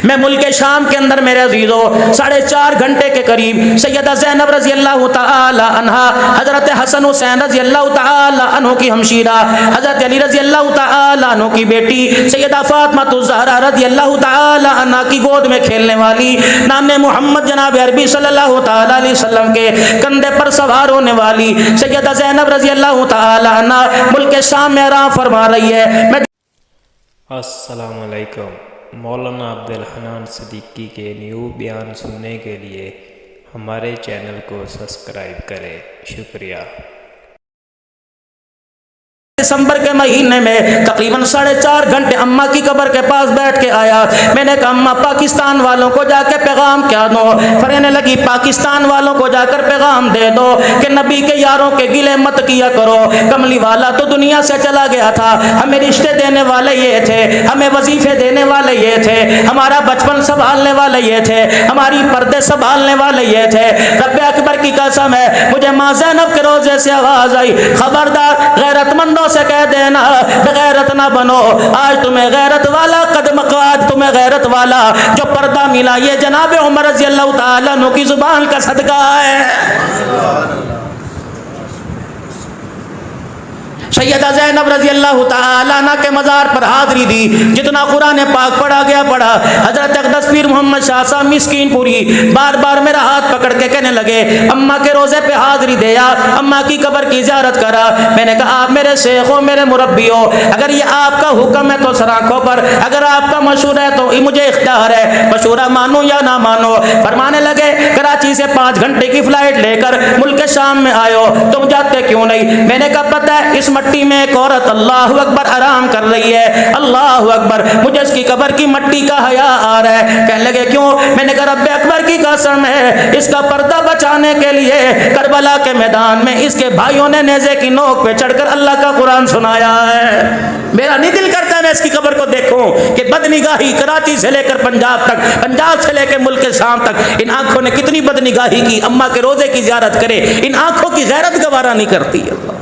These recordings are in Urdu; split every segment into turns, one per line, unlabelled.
میں ملک شام کے اندر میرے عزیزو 4.5 گھنٹے کے قریب سیدہ زینب رضی اللہ تعالی عنہا، حضرت حسن حسین رضی اللہ تعالی عنہ کی ہمشیرہ، حضرت علی رضی اللہ تعالی عنہ کی بیٹی سیدہ فاطمہ الزہرا رضی اللہ تعالی عنہ کی گود میں کھیلنے والی، نام محمد جناب عربی صلی اللہ تعالی علیہ وسلم کے کندھے پر سوار ہونے والی سیدہ زینب رضی اللہ تعالی عنہ ملک شام میں آرام فرما رہی ہے۔
السلام علیکم۔ مولانا عبدالحنان صدیقی کے نیو بیان سننے کے لیے ہمارے چینل کو سبسکرائب کریں، شکریہ۔
دسمبر کے مہینے میں تقریباً 4.5 گھنٹے اماں کی قبر کے پاس بیٹھ کے آیا۔ میں نے کہا اماں پاکستان والوں کو جا کے پیغام کیا دو؟ فرمانے لگی پاکستان والوں کو جا کر پیغام دے دو کہ نبی کے یاروں کے گلے مت کیا کرو، کملی والا تو دنیا سے چلا گیا تھا، ہمیں رشتے دینے والے یہ تھے، ہمیں وظیفے دینے والے یہ تھے، ہمارا بچپن سنبھالنے والے یہ تھے، ہماری پردے سنبھالنے والے یہ تھے۔ رب اکبر کی قسم ہے مجھے ماں زینب کے روزے سے آواز آئی، خبردار غیرت مندوں سے کہہ دینا بغیرت نہ بنو، آج تمہیں غیرت والا قدم قاد، تمہیں غیرت والا جو پردہ ملا یہ جناب عمر رضی اللہ تعالیٰ عنہ کی زبان کا صدقہ ہے۔ سیدہ زینب رضی اللہ تعالیٰ عنہ کے مزار پر حاضری دی، جتنا قرآن پاک پڑھا گیا پڑھا۔ حضرت اقدس پیر محمد شاہ صاحب مسکین پوری بار بار میرا ہاتھ پکڑ کے کہنے لگے اماں کے روزے پہ حاضری دیا، اماں کی قبر کی زیارت کرا۔ میں نے کہا آپ میرے شیخ ہو، میرے مربی ہو، اگر یہ آپ کا حکم ہے تو سرآنکھوں پر، اگر آپ کا مشورہ ہے تو مجھے اختیار ہے، مشورہ مانو یا نہ مانو۔ فرمانے لگے کراچی سے 5 گھنٹے کی فلائٹ لے کر ملک شام میں آئے ہو، تم جاتے کیوں نہیں؟ میں نے کہا پتہ ہے اس مٹی میں ایک عورت اللہ اکبر آرام کر رہی ہے، اللہ اکبر، مجھے اس کی قبر کی مٹی کا حیا آ رہا ہے۔ کہنے لگے کیوں؟ میں نے کہا رب اکبر کی قسم ہے اس کا پردہ بچانے کے لیے کربلا کے میدان میں اس کے بھائیوں نے نیزے کی نوک پہ چڑھ کر اللہ کا قرآن سنایا ہے۔ میرا نہیں دل کرتا میں اس کی قبر کو دیکھوں کہ بدنگاہی کراچی سے لے کر پنجاب تک، پنجاب سے لے کے ملک شام تک ان آنکھوں نے کتنی بدنگاہی کی، اماں کے روزے کی زیارت کرے، ان آنکھوں کی غیرت گوارا نہیں کرتی۔ اللہ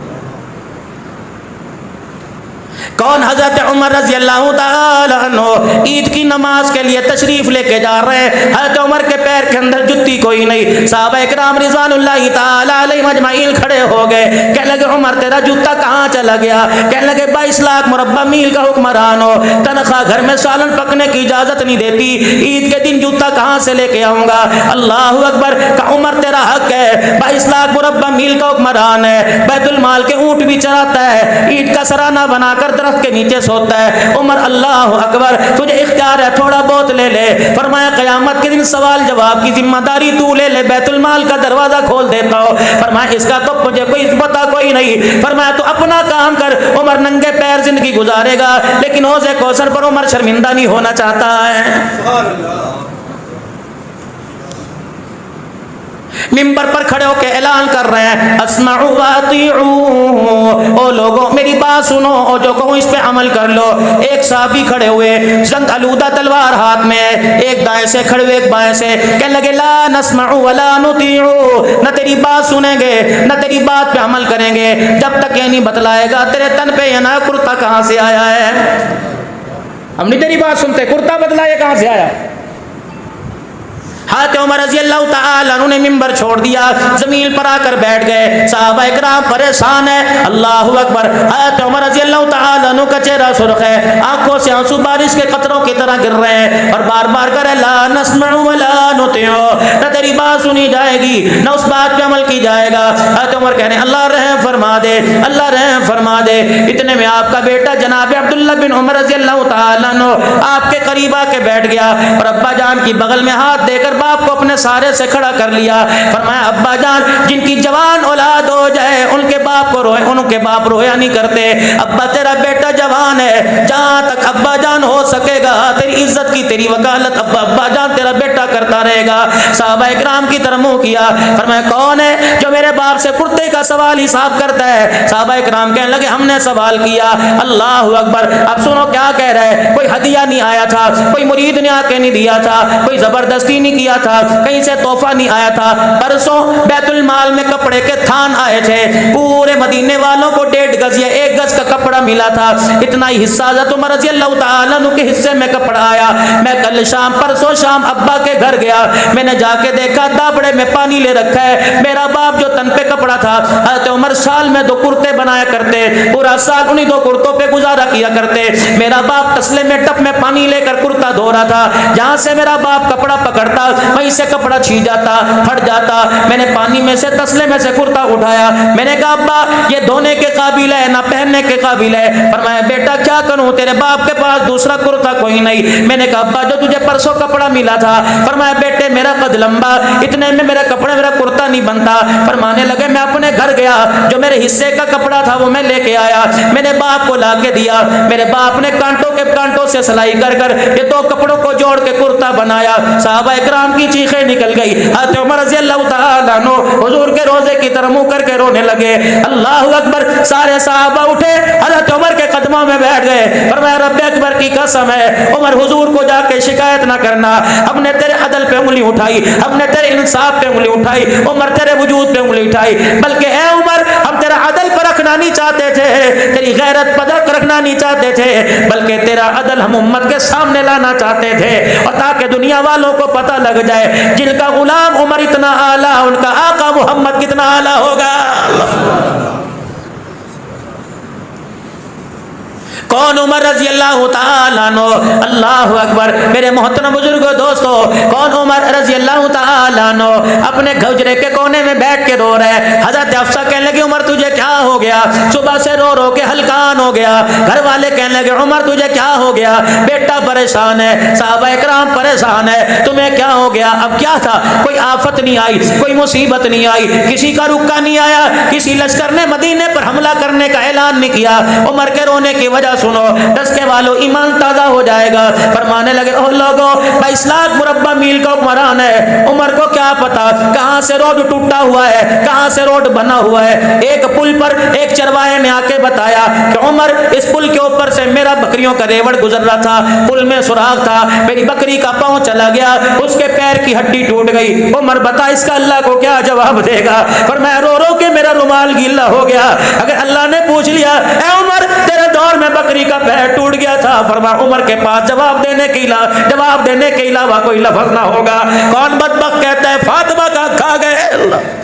کون؟ حضرت عمر رضی اللہ تعالی عنہ عید کی نماز کے لیے تشریف لے کے جا رہے ہیں، حضرت عمر کے پیر کے اندر جتی کوئی نہیں، صحابہ اکرام رضوان اللہ تعالی علیہم اجمعین کھڑے ہو گئے، کہنے لگے عمر تیرا جوتا کہاں چلا گیا؟ کہنے لگے 22 لاکھ مربع میل کا حکمران ہو، تنخواہ گھر میں سالن پکنے کی اجازت نہیں دیتی، عید کے دن جوتا کہاں سے لے کے آؤں گا؟ اللہ اکبر۔ کہ عمر تیرا حق ہے، 22 لاکھ مربع میل کا حکمران ہے، بیت المال کے اونٹ بھی چراتا ہے، عید کا سرانہ بنا کر درخت کے نیچے سوتا ہے۔ عمر اللہ اکبر، تجھے اختیار ہے تھوڑا بہت لے لے۔ فرمایا قیامت کے دن سوال جواب کی ذمہ داری تو لے لے، بیت المال کا دروازہ کھول دیتا ہو۔ فرمایا اس کا تو مجھے کوئی پتہ کوئی نہیں۔ فرمایا تو اپنا کام کر، عمر ننگے پیر زندگی گزارے گا لیکن حوض کوثر پر عمر شرمندہ نہیں ہونا چاہتا ہے۔ ممبر پر کھڑے ہو کے اعلان کر رہے ہیں اسمعوا واطیعوا، او لوگوں میری بات سنو اور جو کہوں اس پہ عمل کر لو۔ ایک صحابی کھڑے ہوئے، زنگ آلودہ تلوار ہاتھ میں ہے، ایک دائیں سے کھڑے ہوئے ایک بائیں سے، کہنے لگے لا نسمع ولا نطیع، نہ تیری بات سنیں گے نہ تیری بات پہ عمل کریں گے جب تک یہ نہیں بتلائے گا تیرے تن پہ یہ نیا کرتا کہاں سے آیا ہے۔ ہم نہیں تیری بات سنتے، کرتا بدلا یہ کہاں سے آیا؟ حضرت عمر رضی اللہ تعالیٰ عنہ نے ممبر چھوڑ دیا، زمین پر آ کر بیٹھ گئے، صحابہ اکرام پریشان ہے، اللہ اکبر۔ حضرت عمر رضی اللہ تعالیٰ عنہ کا چہرہ سرخ ہے، آنکھوں سے آنسو بارش کے قطروں کی طرح گر رہے ہیں اور بار بار کرے لا نسمع ولا نطیع، نہ تیری بات سنی جائے گی نہ اس بات پہ عمل کی جائے گا۔ حضرت عمر کہنے اللہ رحم فرما دے، اللہ رحم فرما دے۔ اتنے میں آپ کا بیٹا جناب عبداللہ بن عمر رضی اللہ تعالیٰ عنہ آپ کے قریب آ کے بیٹھ گیا اور ابا جان کی بغل میں ہاتھ دے کر باپ کو اپنے سارے سے کھڑا کر لیا۔ فرمایا ابا جان جن کی جوان اولاد ہو جائے ان کے باپ کو روئے، ان کے باپ رویا نہیں کرتے، ابا تیرا بیٹا جوان ہے، جہاں تک ابا جان ہو سکے گا تیری عزت کی تیری وکالت ابا جان تیرا بیٹا کرتا رہے گا۔ صحابہ اکرام کی طرف منہ کیا، فرمایا کون ہے جو میرے باپ سے کرتے کا سوال حساب کرتا ہے؟ صحابہ اکرام کہنے لگے ہم نے سوال کیا۔ اللہ اکبر۔ اب سنو کیا کہہ رہا ہے، کوئی ہدیہ نہیں آیا تھا، کوئی مرید نے آ کے نہیں دیا تھا، کوئی زبردستی نہیں کیا تھا, کہیں سے تحفہ نہیں آیا تھا. پرسوں بیت المال میں کپڑے کے تھان آئے تھے, پورے مدینے والوں کو 1.5 گز یا 1 گز کا کپڑا ملا تھا. اتنا ہی حصہ حضرت عمر رضی اللہ تعالیٰ عنہ کے حصے میں کپڑا آیا. میں کل شام پرسوں شام ابا کے گھر گیا, میں نے جا کے دیکھا دابڑے میں پانی لے رکھا ہے. میرا باپ جو تن پہ کپڑا تھا, حضرت عمر سال میں 2 کرتے بنایا کرتے, پورا سال انہی 2 کرتوں پہ گزارا کیا کرتے. میرا باپ تسلے میں ٹپ میں پانی لے کر کرتا دھو رہا تھا, جہاں سے میرا باپ کپڑا پکڑتا وہیں سے کپڑا چھین جاتا, پھٹ جاتا. میں نے پانی میں سے تسلے میں سے کرتا اٹھایا, میں نے کہا ابا یہ دھونے کے قابل ہے نہ پہننے کے قابل ہے. فرمایا بیٹا کیا کروں, تیرے باپ کے پاس دوسرا کرتا کوئی نہیں. میں نے کہا ابا جو تجھے پرسوں کپڑا ملا تھا, فرمایا بیٹے میرا قد لمبا, اتنے میں میرا کپڑا میرا کرتا نہیں بنتا. فرمانے لگے میں اپنے گھر گیا, جو میرے حصے کا کپڑا تھا وہ میں لے کے آیا, میں نے باپ کو لا کے دیا. میرے باپ نے کانٹوں سے سلائی کر کر یہ 2 کپڑوں کو جوڑ کے کرتا بنایا. صحابہ اکرام کی چیخیں نکل گئی. حضرت عمر رضی اللہ تعالیٰ عنہ حضور کے روزے کی طرح منہ کر کے رونے لگے. اللہ اکبر. سارے صحابہ اٹھے, حضرت عمر کے قدموں میں بیٹھ گئے. فرمایا رب اکبر کی قسم ہے عمر حضور کو جا کے شکایت نہ کرنا, ہم نے تیرے عدل پہ انگلی اٹھائی, ہم نے تیرے انصاف پہ انگلی اٹھائی, عمر تیرے وجود پہ انگلی اٹھائی, بلکہ اے عمر ہم تیرا عدل پر رکھنا نہیں چاہتے تھے, تیری غیرت پر رکھنا نہیں چاہتے تھے, بلکہ تیرا عدل ہم امت کے سامنے لانا چاہتے تھے, اور تاکہ دنیا والوں کو پتہ لگ جائے جن کا غلام عمر اتنا اعلیٰ, ان کا آقا محمد کتنا اعلیٰ ہوگا. کون عمر رضی اللہ تعالیٰ عنہ؟ اللہ اکبر. میرے محترم بزرگوں دوستو, کون عمر رضی اللہ تعالیٰ عنہ اپنے حجرے کے کونے میں بیٹھ کے رو رہے ہیں. حضرت حفصہ کہنے لگی عمر تجھے کیا ہو گیا, صبح سے رو رو کے ہلکان ہو گیا. گھر والے کہنے لگے عمر تجھے کیا ہو گیا, بیٹا پریشان ہے, صحابہ اکرام پریشان ہے, تمہیں کیا ہو گیا. اب کیا تھا, کوئی آفت نہیں آئی, کوئی مصیبت نہیں آئی, کسی کا رکا نہیں آیا, کسی لشکر نے مدینے پر حملہ کرنے کا اعلان نہیں کیا. عمر کے رونے کی وجہ سنو, دسکے والوں ایمان تازہ ہو جائے گا. فرمانے لگے او لوگوں 22 لاکھ مربع میل کا حکمران ہے, عمر کو کیا پتا کہاں سے روڈ ٹوٹا ہوا ہے, کہاں سے روڈ بنا ہوا ہے. ایک پل پر ایک چرواہے نے آ کے بتایا کہ عمر اس پل کے اوپر سے میرا بکریوں کا ریوڑ گزر رہا تھا, پل میں سوراخ تھا, میری بکری کا پاؤں چلا گیا, اس کے پیر کی ہڈی ٹوٹ گئی. عمر بتا اس کا اللہ کو کیا جواب دے گا. فرمایا رو رو کے میرا رومال گیلا ہو گیا. اگر اللہ نے پوچھ لیا اے عمر تیرے دور میں بکری کا پیر ٹوٹ گیا تھا, فرمایا عمر کے پاس جواب دینے کے علاوہ کوئی لفظ نہ ہوگا. کون بدبخت کہتا ہے فاطمہ کا کھا گئے. اللہ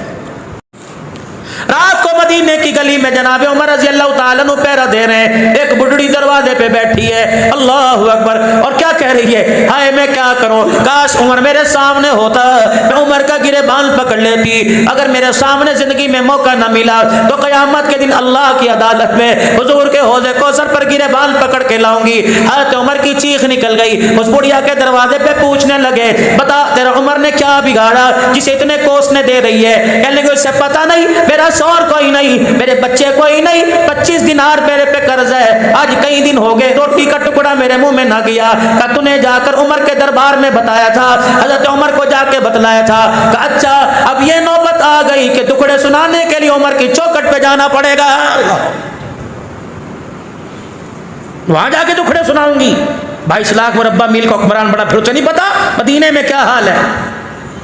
رات کو مدینے کی گلی میں جناب عمر رضی اللہ تعالیٰ عنہ پہرا دے رہے ہیں, ایک بڈڑی دروازے پہ بیٹھی ہے. اللہ اکبر. اور کیا کہہ رہی ہے, ہائے میں کیا کروں, کاش عمر میرے سامنے ہوتا, میں عمر کا گریبان پکڑ لیتی. اگر میرے سامنے زندگی میں موقع نہ ملا تو قیامت کے دن اللہ کی عدالت میں حضور کے حوض کوثر پر گریبان پکڑ کے لاؤں گی. حضرت عمر کی چیخ نکل گئی. اس بڑھیا کے دروازے پہ پوچھنے لگے بتا تیرا عمر نے کیا بگاڑا جسے اتنے کوسنے دے رہی ہے. کہنے لگے اس سے پتہ نہیں, میرا شوہر کوئی نہیں, میرے بچے کوئی نہیں, 25 دینار میرے پہ قرض ہے, آج کئی دن ہو گئے روٹی کا ٹکڑا میرے منہ میں نہ گیا. کہ تو نے جا کر عمر کے دربار میں بتایا تھا, حضرت عمر کو جا کے بتلایا تھا. کہ اچھا اب یہ نوبت آ گئی کہ دکھڑے سنانے کے لیے عمر کی چوکھٹ پہ جانا پڑے گا, وہاں جا کے دکھڑے سناؤں گی. 22 لاکھ مربع میل کا حکمران بڑا, پھر اسے نہیں پتا مدینے میں کیا حال ہے.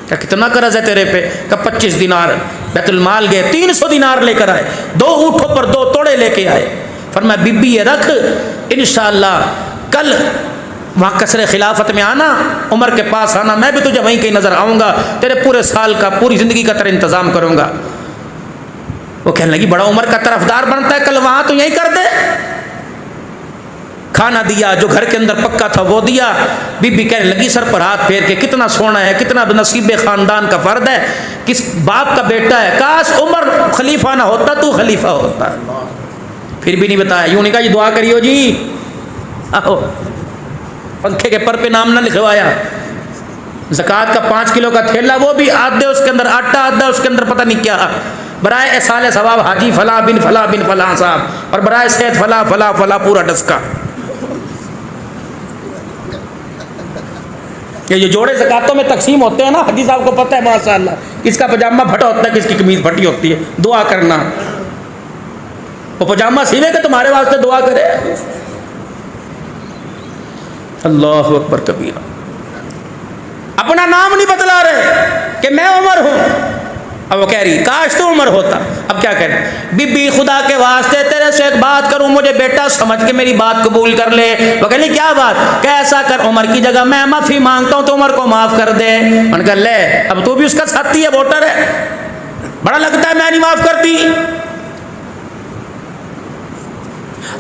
کہ کتنا قرض ہے تیرے پہ, کہ 25 دینار. بیت المال گئے 300 دینار لے کر آئے, 2 اونٹوں پر 2 توڑے لے کے آئے. فرمایا بی بی یہ رکھ, انشاءاللہ کل وہاں قصر خلافت میں آنا, عمر کے پاس آنا, میں بھی تجھے وہیں کہیں نظر آؤں گا, تیرے پورے سال کا پوری زندگی کا تیرا انتظام کروں گا. وہ کہنے لگی بڑا عمر کا طرفدار بنتا ہے, کل وہاں تو یہی کر دے. کھانا دیا, جو گھر کے اندر پکا تھا وہ دیا. بی بی کہنے لگی سر پر ہاتھ پھیر کے کتنا سونا ہے, کتنا نصیب خاندان کا فرد ہے, کس باپ کا بیٹا ہے, کاش عمر خلیفہ نہ ہوتا تو خلیفہ ہوتا. پھر بھی نہیں بتایا, یوں نہیں کہا جی دعا کریو جی, آہو پنکھے کے پر پہ نام نہ لکھوایا. زکوٰۃ کا 5 کلو کا تھیلا, وہ بھی آدھے اس کے اندر آٹا, آدھا اس کے اندر پتہ نہیں کیا, برائے احصال ثواب حاجی فلاں بن فلاں صاحب, اور برائے صحت فلاں پورا ڈسکا. یہ جوڑے زکاتوں میں تقسیم ہوتے ہیں نا, حاجی صاحب کو پتہ ہے ماشاءاللہ کس کا پاجامہ پھٹا ہوتا ہے, کس کی قمیض پھٹی ہوتی ہے. دعا کرنا, وہ پاجامہ سیوے کہ تمہارے واسطے دعا کرے. اللہ اکبر کبیرہ. اپنا نام نہیں بتلا رہے کہ میں عمر ہوں. اب وہ کہہ رہی کاش تو عمر ہوتا. اب کیا کریں؟ بی بی خدا کے واسطے تیرے سے ایک بات کروں, مجھے بیٹا سمجھ کے میری بات قبول کر لے. وہ کہہ لی کیا بات؟ کہ ایسا کر عمر کی جگہ میں معافی مانگتا ہوں تو عمر کو معاف کر دے. میں نے کہا لے اب تو بھی اس کا ساتھی ہے, ووٹر ہے, بڑا لگتا ہے میں نہیں معاف کرتی.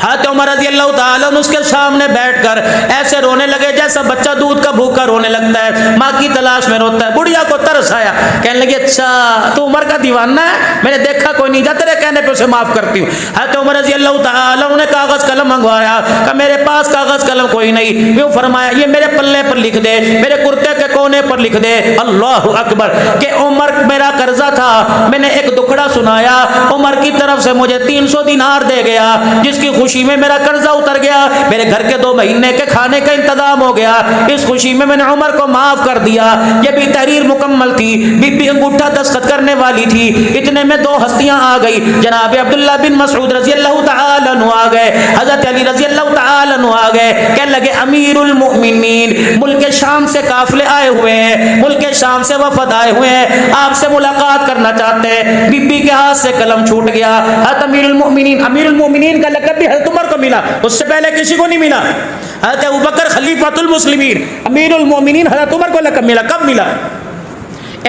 حضرت عمر رضی اللہ تعالیٰ عنہ اس کے سامنے بیٹھ کر ایسے رونے لگے جیسا بچہ دودھ کا بھوکا رونے لگتا ہے, ماں کی تلاش میں روتا ہے. بڑھیا کو ترس آیا, کہنے لگی اچھا تو عمر کا دیوانہ ہے, میں نے دیکھا کوئی نہیں, جا تیرے کہنے پہ اسے معاف کرتی ہوں. حضرت عمر رضی اللہ تعالیٰ عنہ نے کاغذ قلم منگوایا, کہ میرے پاس کاغذ قلم کوئی نہیں. وہ فرمایا یہ میرے پلے پر لکھ دے, میرے کرتے کے کونے پر لکھ دے, اللہ اکبر, کہ عمر میرا قرضہ تھا, میں نے ایک دکھڑا سنایا, عمر کی طرف سے مجھے 300 دینار دے گیا, جس کی خوشی میں میرا قرضہ اتر گیا, میرے گھر کے 2 مہینے کے کھانے کا انتظام ہو گیا, اس خوشی میں نے عمر کو معاف کر دیا. یہ بھی تحریر مکمل تھی, بی بی انگوٹھا دستخط کرنے والی تھی. اتنے میں 2 ہستیاں آ گئی, جناب عبداللہ بن مسعود رضی اللہ تعالی عنہ آ گئے, حضرت علی رضی اللہ تعالی عنہ آ گئے. کہنے لگے امیر المؤمنین ملک شام سے قافلے آئے ہوئے ہیں, ملک شام سے وفد آئے ہوئے ہیں, آپ سے ملاقات کرنا چاہتے ہیں. بی بی کے ہاتھ سے قلم چھوٹ گیا. حضرت امیر المؤمنین کا لقب بھی حضرت عمر کو ملا, اس سے پہلے کسی کو نہیں ملا. حضرت ابوبکر خلیفۃ المسلمین, امیر المومنین حضرت عمر کو لقب ملا. کب ملا؟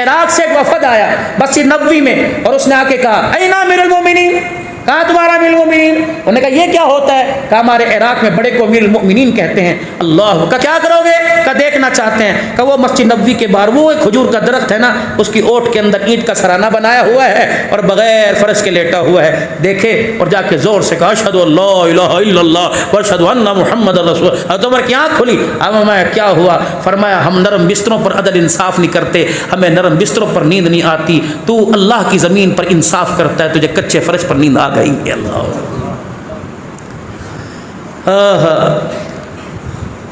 عراق سے ایک وفد آیا مسجد نبوی میں, اور اس نے آ کے کہا اینا امیر المومنین, کہاں تمہارا امیر المومنین؟ انہوں نے کہا یہ کیا ہوتا ہے؟ کہا ہمارے عراق میں بڑے کو امیر المومنین کہتے ہیں. اللہ کا کیا کرو گے؟ کہا دیکھنا چاہتے ہیں. کہا وہ مسجد نبوی کے باہر وہ ایک کھجور کا درخت ہے نا, اس کی اوٹ کے اندر اینٹ کا سرانہ بنایا ہوا ہے اور بغیر فرش کے لیٹا ہوا ہے, دیکھے اور جا کے زور سے کہا اشہد ان لا الہ الا اللہ واشہد ان محمد رسول. حضرت عمر کی آنکھ کھلی. اب میں کیا ہوا؟ فرمایا ہم نرم بستروں پر عدل انصاف نہیں کرتے, ہمیں نرم بستروں پر نیند نہیں آتی, تو اللہ کی زمین پر انصاف کرتا ہے, تجھے کچے فرش پر نیند آ گئی. اللہ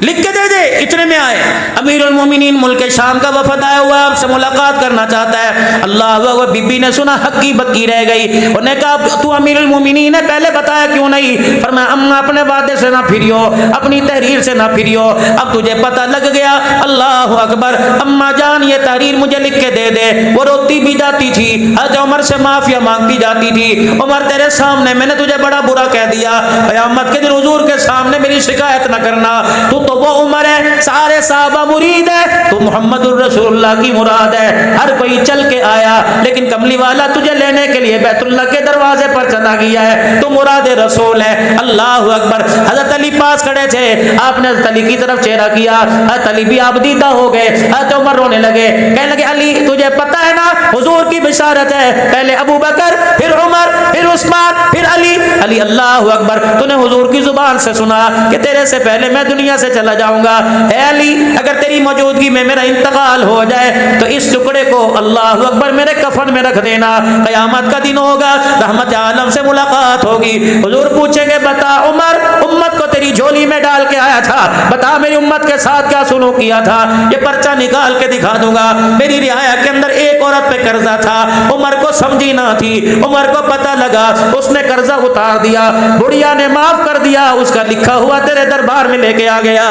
لکھ کے دے دے. اتنے میں آئے امیر المومنین ملک شام کا وفد آیا ہوا, آپ سے ملاقات کرنا چاہتا ہے. اللہ وہ بی بی نے سنا ہکی بکی رہ گئی. انہوں نے کہا تو امیر المومنین ہے, پہلے بتایا کیوں نہیں؟ فرمایا اماں اپنے وعدے سے نہ پھریو, اپنی تحریر سے نہ پھریو, اب تجھے پتہ لگ گیا. اللہ اکبر. اماں جان یہ تحریر مجھے لکھ کے دے دے. وہ روتی بھی جاتی تھی, حضرت عمر سے معافیا مانگتی جاتی تھی. عمر تیرے سامنے میں نے تجھے بڑا برا کہہ دیا, قیامت کے دن حضور کے سامنے میری شکایت نہ کرنا. تو وہ عمر ہے, سارے صحابہ مرید ہے, تو محمد الرسول اللہ کی مراد ہے. ہر کوئی چل کے آیا, لیکن کملی والا تجھے لینے کے لیے بیت اللہ کے دروازے پر چلا گیا ہے, تو مراد رسول ہے. اللہ اکبر. حضرت علی پاس کھڑے تھے, آپ نے حضرت علی کی طرف چہرہ کیا, حضرت علی بھی آپ دیدہ ہو گئے. حضرت عمر رونے لگے, کہنے لگے علی تجھے پتہ ہے نا حضور کی بشارت ہے, پہلے ابو بکر, پھر عمر, پھر عثمان, پھر علی. علی اللہ اکبر. تو نے حضور کی زبان سے سنا کہ تیرے سے پہلے میں دنیا سے چلا جاؤں گا. اے علی اگر تیری موجودگی میں میرا انتقال ہو جائے تو اس ٹکڑے کو اللہ اکبر میرے کفن میں رکھ دینا, قیامت کا دن ہوگا, رحمت عالم سے ملاقات ہوگی. حضور پوچھیں گے بتا عمر امت کو تیری جھولی میں ڈال کے آیا تھا, بتا میری امت کے ساتھ کیا سلوک کیا تھا, یہ پرچہ نکال کے دکھا دوں گا. میری رعایا کے اندر ایک عورت پہ قرضہ تھا, عمر کو سمجھی نہ تھی, عمر کو پتہ لگا, اس نے قرضہ اتار دیا, بڑھیا نے معاف کر دیا, اس کا لکھا ہوا تیرے دربار میں لے کے آ گیا.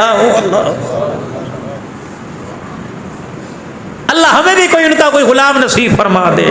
اللہ ہمیں بھی کوئی ان کا کوئی غلام نصیب فرما دے.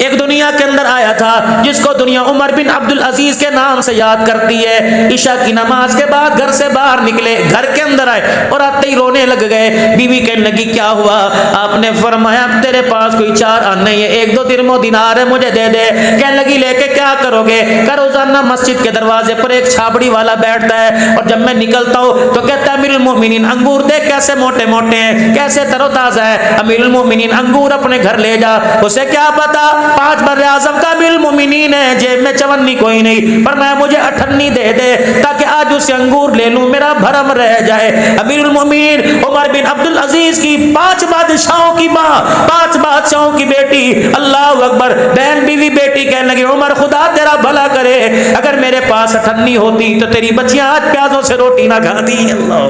ایک دنیا کے اندر آیا تھا جس کو دنیا عمر بن عبد العزیز کے نام سے یاد کرتی ہے. عشاء کی نماز کے بعد گھر سے باہر نکلے, گھر کے اندر آئے اور آتے ہی رونے لگ گئے. بیوی کہنے لگی کیا ہوا؟ آپ نے فرمایا تیرے پاس کوئی 4 آنے نہیں ہے, 1-2 درہم و دینار ہے, مجھے دے دے. کہنے لگی لے کے کیا کرو گے؟ کہ روزانہ مسجد کے دروازے پر ایک چھابڑی والا بیٹھتا ہے, اور جب میں نکلتا ہوں تو کہتا ہے امیر المومنین انگور دیکھ کیسے موٹے موٹے ہیں, کیسے تر و تازہ ہے, امیر المومنین انگور اپنے گھر لے جا. اسے کیا پتا 5 بر اعظم کا امیر المومنین ہے, جیب میں چونی کوئی نہیں. فرمایا مجھے 98 دے دے تاکہ آج اسے انگور لے لوں, میرا بھرم رہ جائے. امیر المومنین عمر بن عبد العزیز کی 5 بادشاہوں کی ماں, 5 بادشاہوں کی بیٹی, اللہ اکبر, بہن بیوی بیٹی کہنے لگی عمر خدا تیرا بھلا کرے, اگر میرے پاس 98 ہوتی تو تیری بچیاں آج پیازوں سے روٹی نہ کھاتی. اللہ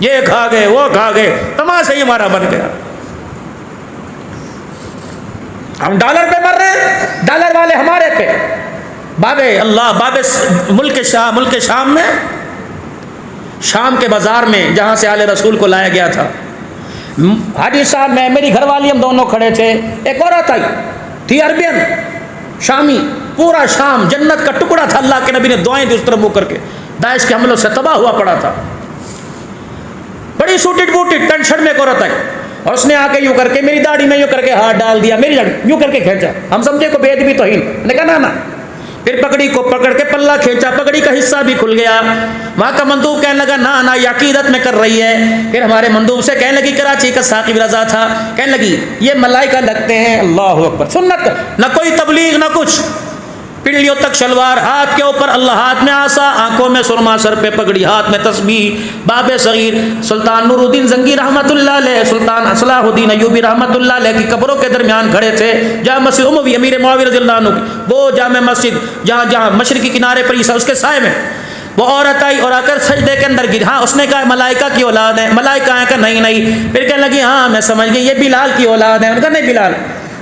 یہ کھا گئے وہ کھا گئے, تماشا ہی ہمارا بن گیا. ہم ڈالر پہ مر رہے ہیں, ڈالر والے ہمارے پہ. بابے اللہ بابے ملک شام میں شام کے بازار میں جہاں سے آل رسول کو لایا گیا تھا، حاجی صاحب میں، میری گھر والی، ہم دونوں کھڑے تھے، ایک عورت آئی تھی عربین شامی، پورا شام جنت کا ٹکڑا تھا، اللہ کے نبی نے دعائیں دی اس طرف منہ کر کے، داعش کے حملوں سے تباہ ہوا پڑا تھا، بڑی سوٹڈ بوٹڈ ٹینشن میں ایک عورت آئی، اور اس نے آ کے یوں کر کے میری داڑھی میں یوں کر کے ہاتھ ڈال دیا، میری داڑھی یوں کر کے کھینچا، ہم سمجھے کو بے ادبی توہین، نے کہا نا، پھر پگڑی کو پکڑ کے پلہ کھینچا، پگڑی کا حصہ بھی کھل گیا، وہاں کا مندوب کہنے لگا نا یہ عقیدت میں کر رہی ہے، پھر ہمارے مندوب سے کہنے لگی، کراچی کا ثاقب رضا تھا، کہنے لگی یہ ملائکہ لگتے ہیں، اللہ اکبر، سنت نہ کوئی تبلیغ نہ کچھ، پنڈلیوں تک شلوار، ہاتھ کے اوپر اللہ، ہاتھ میں آسا، آنکھوں میں سرما، سر پہ پگڑی، ہاتھ میں تسبیح، باب صغیر، سلطان نور الدین زنگی رحمۃ اللہ علیہ، سلطان صلاح الدین ایوبی رحمۃ اللہ علیہ کی قبروں کے درمیان کھڑے تھے، جامع مسجد اموی امیر معاویہ رضی اللہ عنہ کی وہ جامع مسجد جہاں مشرقی کنارے پر اس کے سائے میں، وہ عورت آئی اور آ کر سجدے کے اندر گر، ہاں اس نے کہا ملائکہ کی اولاد ہے، ملائکہ ہیں کہ نہیں، پھر کہنے لگی ہاں میں سمجھ گئی یہ بلال کی اولاد ہے، ان کا نہیں بلال،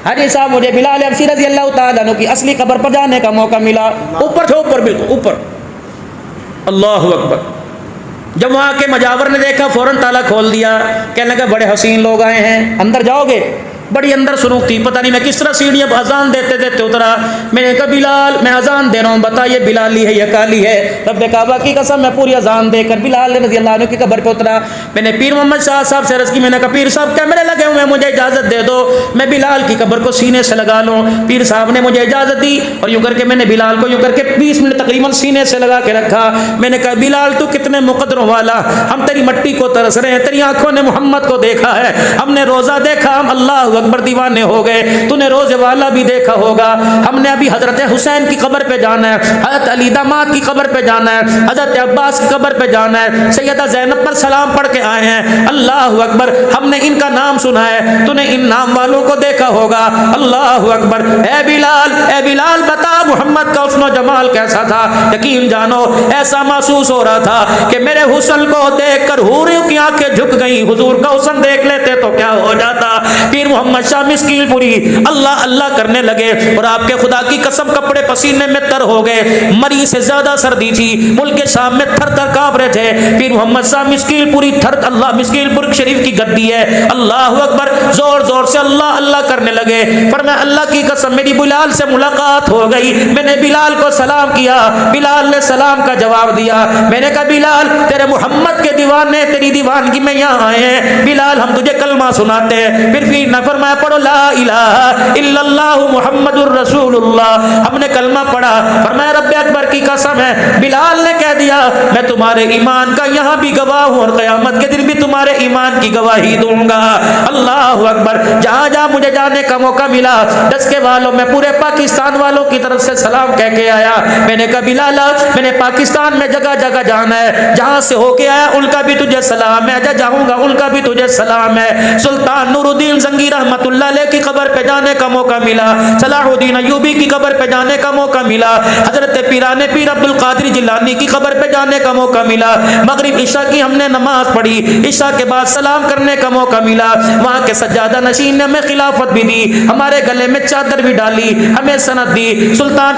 حاجی صاحب مجھے بلال حبشی رضی اللہ تعالیٰ عنہ کی اصلی قبر پر جانے کا موقع ملا، اوپر تھے، اوپر بالکل اوپر، اللہ اکبر، جب وہاں کے مجاور نے دیکھا فوراً تالا کھول دیا، کہنے لگا بڑے حسین لوگ آئے ہیں، اندر جاؤ گے؟ بڑی اندر سنوک تھی، پتہ نہیں میں کس طرح سیڑھیاں اذان دیتے دیتے اترا، میں نے کہا بلال میں اذان دے رہا ہوں، بتا یہ بلالی ہے یا کالی ہے، رب کعبہ کی قسم میں پوری اذان دے کر بلال رضی اللہ عنہ کی قبر پہ اترا، میں نے پیر محمد شاہ صاحب سے عرض کی، میں نے کہا پیر صاحب کیمرے لگے ہوئے ہیں، مجھے اجازت دے دو میں بلال کی قبر کو سینے سے لگا لوں، پیر صاحب نے مجھے اجازت دی، اور یوں کر کے میں نے بلال کو یوں کر کے 20 منٹ تقریباً سینے سے لگا کے رکھا، میں نے کہا بلال تو کتنے مقدروں والا، ہم تیری مٹی کو ترس رہے ہیں، تیری آنکھوں نے محمد کو دیکھا ہے، ہم نے روزہ دیکھا، ہم اللہ اکبر دیوانے ہو گئے، تو نے روزے والا بھی دیکھا ہوگا، ہم نے ابھی حضرت حسین کی قبر پہ جانا ہے، حضرت علی داماد کی قبر پہ جانا ہے، حضرت عباس کی قبر پہ جانا ہے، سیدہ زینب پر سلام پڑھ کے آئے ہیں، اللہ اکبر، ہم نے ان کا نام سنا ہے، تو نے ان نام والوں کو دیکھا ہوگا، اللہ اکبر، اے بلال بتا محمد کا حسن و جمال کیسا تھا، یقین جانو ایسا محسوس ہو رہا تھا کہ میرے حسن کو دیکھ کر حوریوں کی آنکھیں جھک گئیں، حضور کا حسن دیکھ لیتے تو کیا ہو جاتا، پیر محمد شاہ مسکیل پوری اللہ اللہ کرنے لگے، اور آپ کے خدا کی قسم کپڑے پسینے میں تر ہو گئے، مری سے زیادہ سردی تھی، ملک شام میں تھر تھر کانپ رہے تھے، پیر محمد صاحب مسکیل پوری تھر، اللہ مسکیل پور شریف کی گدی ہے، اللہ اکبر، زور زور سے اللہ اللہ کرنے لگے، فرمایا اللہ کی قسم میری بلال سے ملاقات ہو گئی، میں نے بلال کو سلام کیا، بلال نے سلام کا جواب دیا، میں نے کہا بلال تیرے محمد کے دیوانے تیری دیوانگی میں یہاں آئے ہیں، بلال ہم تجھے کلمہ سناتے ہیں، پھر نہ فرمایا پڑھو لا الہ الا اللہ محمد الرسول اللہ، ہم نے کلمہ پڑھا، فرمایا رب اکبر کی قسم ہے، بلال نے کہہ دیا میں تمہارے ایمان کا یہاں بھی گواہ ہوں اور قیامت کے دن بھی تمہارے ایمان کی گواہی دوں گا، اللہ اکبر، جہاں جہاں مجھے جانے کا موقع ملا، دس کے والوں میں پورے پاکستان والوں کی طرف سے سلام کہہ کے آیا، میں نے کہا بلال میں نے پاکستان میں جگہ جگہ جانا ہے، جہاں سے ہو کے آیا ان کا بھی تجھے سلام ہے، جاؤں گا ان کا بھی تجھے سلام ہے، سلطان نور الدین زنگی رحمت اللہ علیہ کی قبر پہ جانے کا موقع ملا، صلاح الدین ایوبی کی قبر پہ جانے کا موقع ملا، حضرت پیران پیر عبد القادر جیلانی کی قبر پہ جانے کا موقع ملا، مغرب عشاء کی ہم نے نماز پڑھی، عشاء کے بعد سلام کرنے کا موقع ملا، وہاں کے سجادہ نشین نے ہمیں خلافت بھی دی، ہمارے گلے میں چادر بھی ڈالی، ہمیں سند دی، سلطان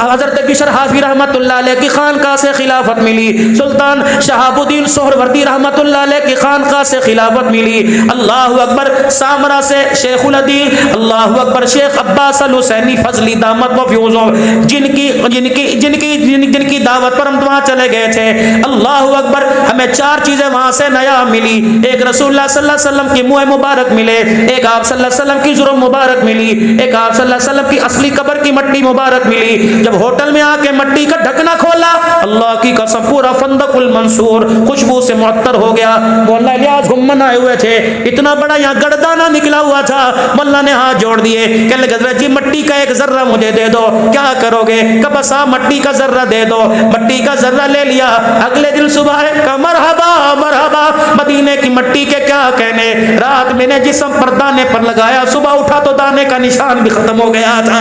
حضرت بشر حافظ رحمت اللہ علیہ کی خانقاہ سے خلافت ملی، سلطان شہاب الدین سہروردی رحمت اللہ علیہ کی خانقاہ سے خلافت ملی، اللہ اکبر، سامرا سے شیخ الحدیث اللہ اکبر شیخ عباس الحسینی فضلی دامت و فیوزوں جن کی دعوت پر ہم وہاں چلے گئے تھے، اللہ اکبر، ہمیں چار چیزیں وہاں سے نیا ملی، ایک رسول اللہ صلی اللہ علیہ وسلم کی منہ مبارک ملے، ایک آپ صلی اللہ علیہ وسلم کی ضرور مبارک ملی، ایک آپ صلی اللہ علیہ وسلم کی اصلی قبر کی مٹی مبارک ملی، جب ہوٹل میں آ کے مٹی کا ڈھکنا کھولا، اللہ کی قسم پورا فندق المنصور خوشبو سے معطر ہو گیا، مولانا الیاس گھمن آئے ہوئے تھے، اتنا بڑا یہاں گردانہ نکلا ہوا تھا، مولانا نے ہاتھ جوڑ دیے، کہنے لگے حضرت جی مٹی کا ایک ذرہ مجھے دے دو، کیا کرو گے؟ کہ بس مٹی کا ذرہ دے دو، مٹی کا ذرہ لے لیا، اگلے دن صبح ہے کہ مرحبا مرحبا، مدینے کی مٹی کے کیا کہنے، رات میں نے جسم پر دانے پر لگایا، صبح اٹھا تو دانے کا نشان بھی ختم ہو گیا تھا،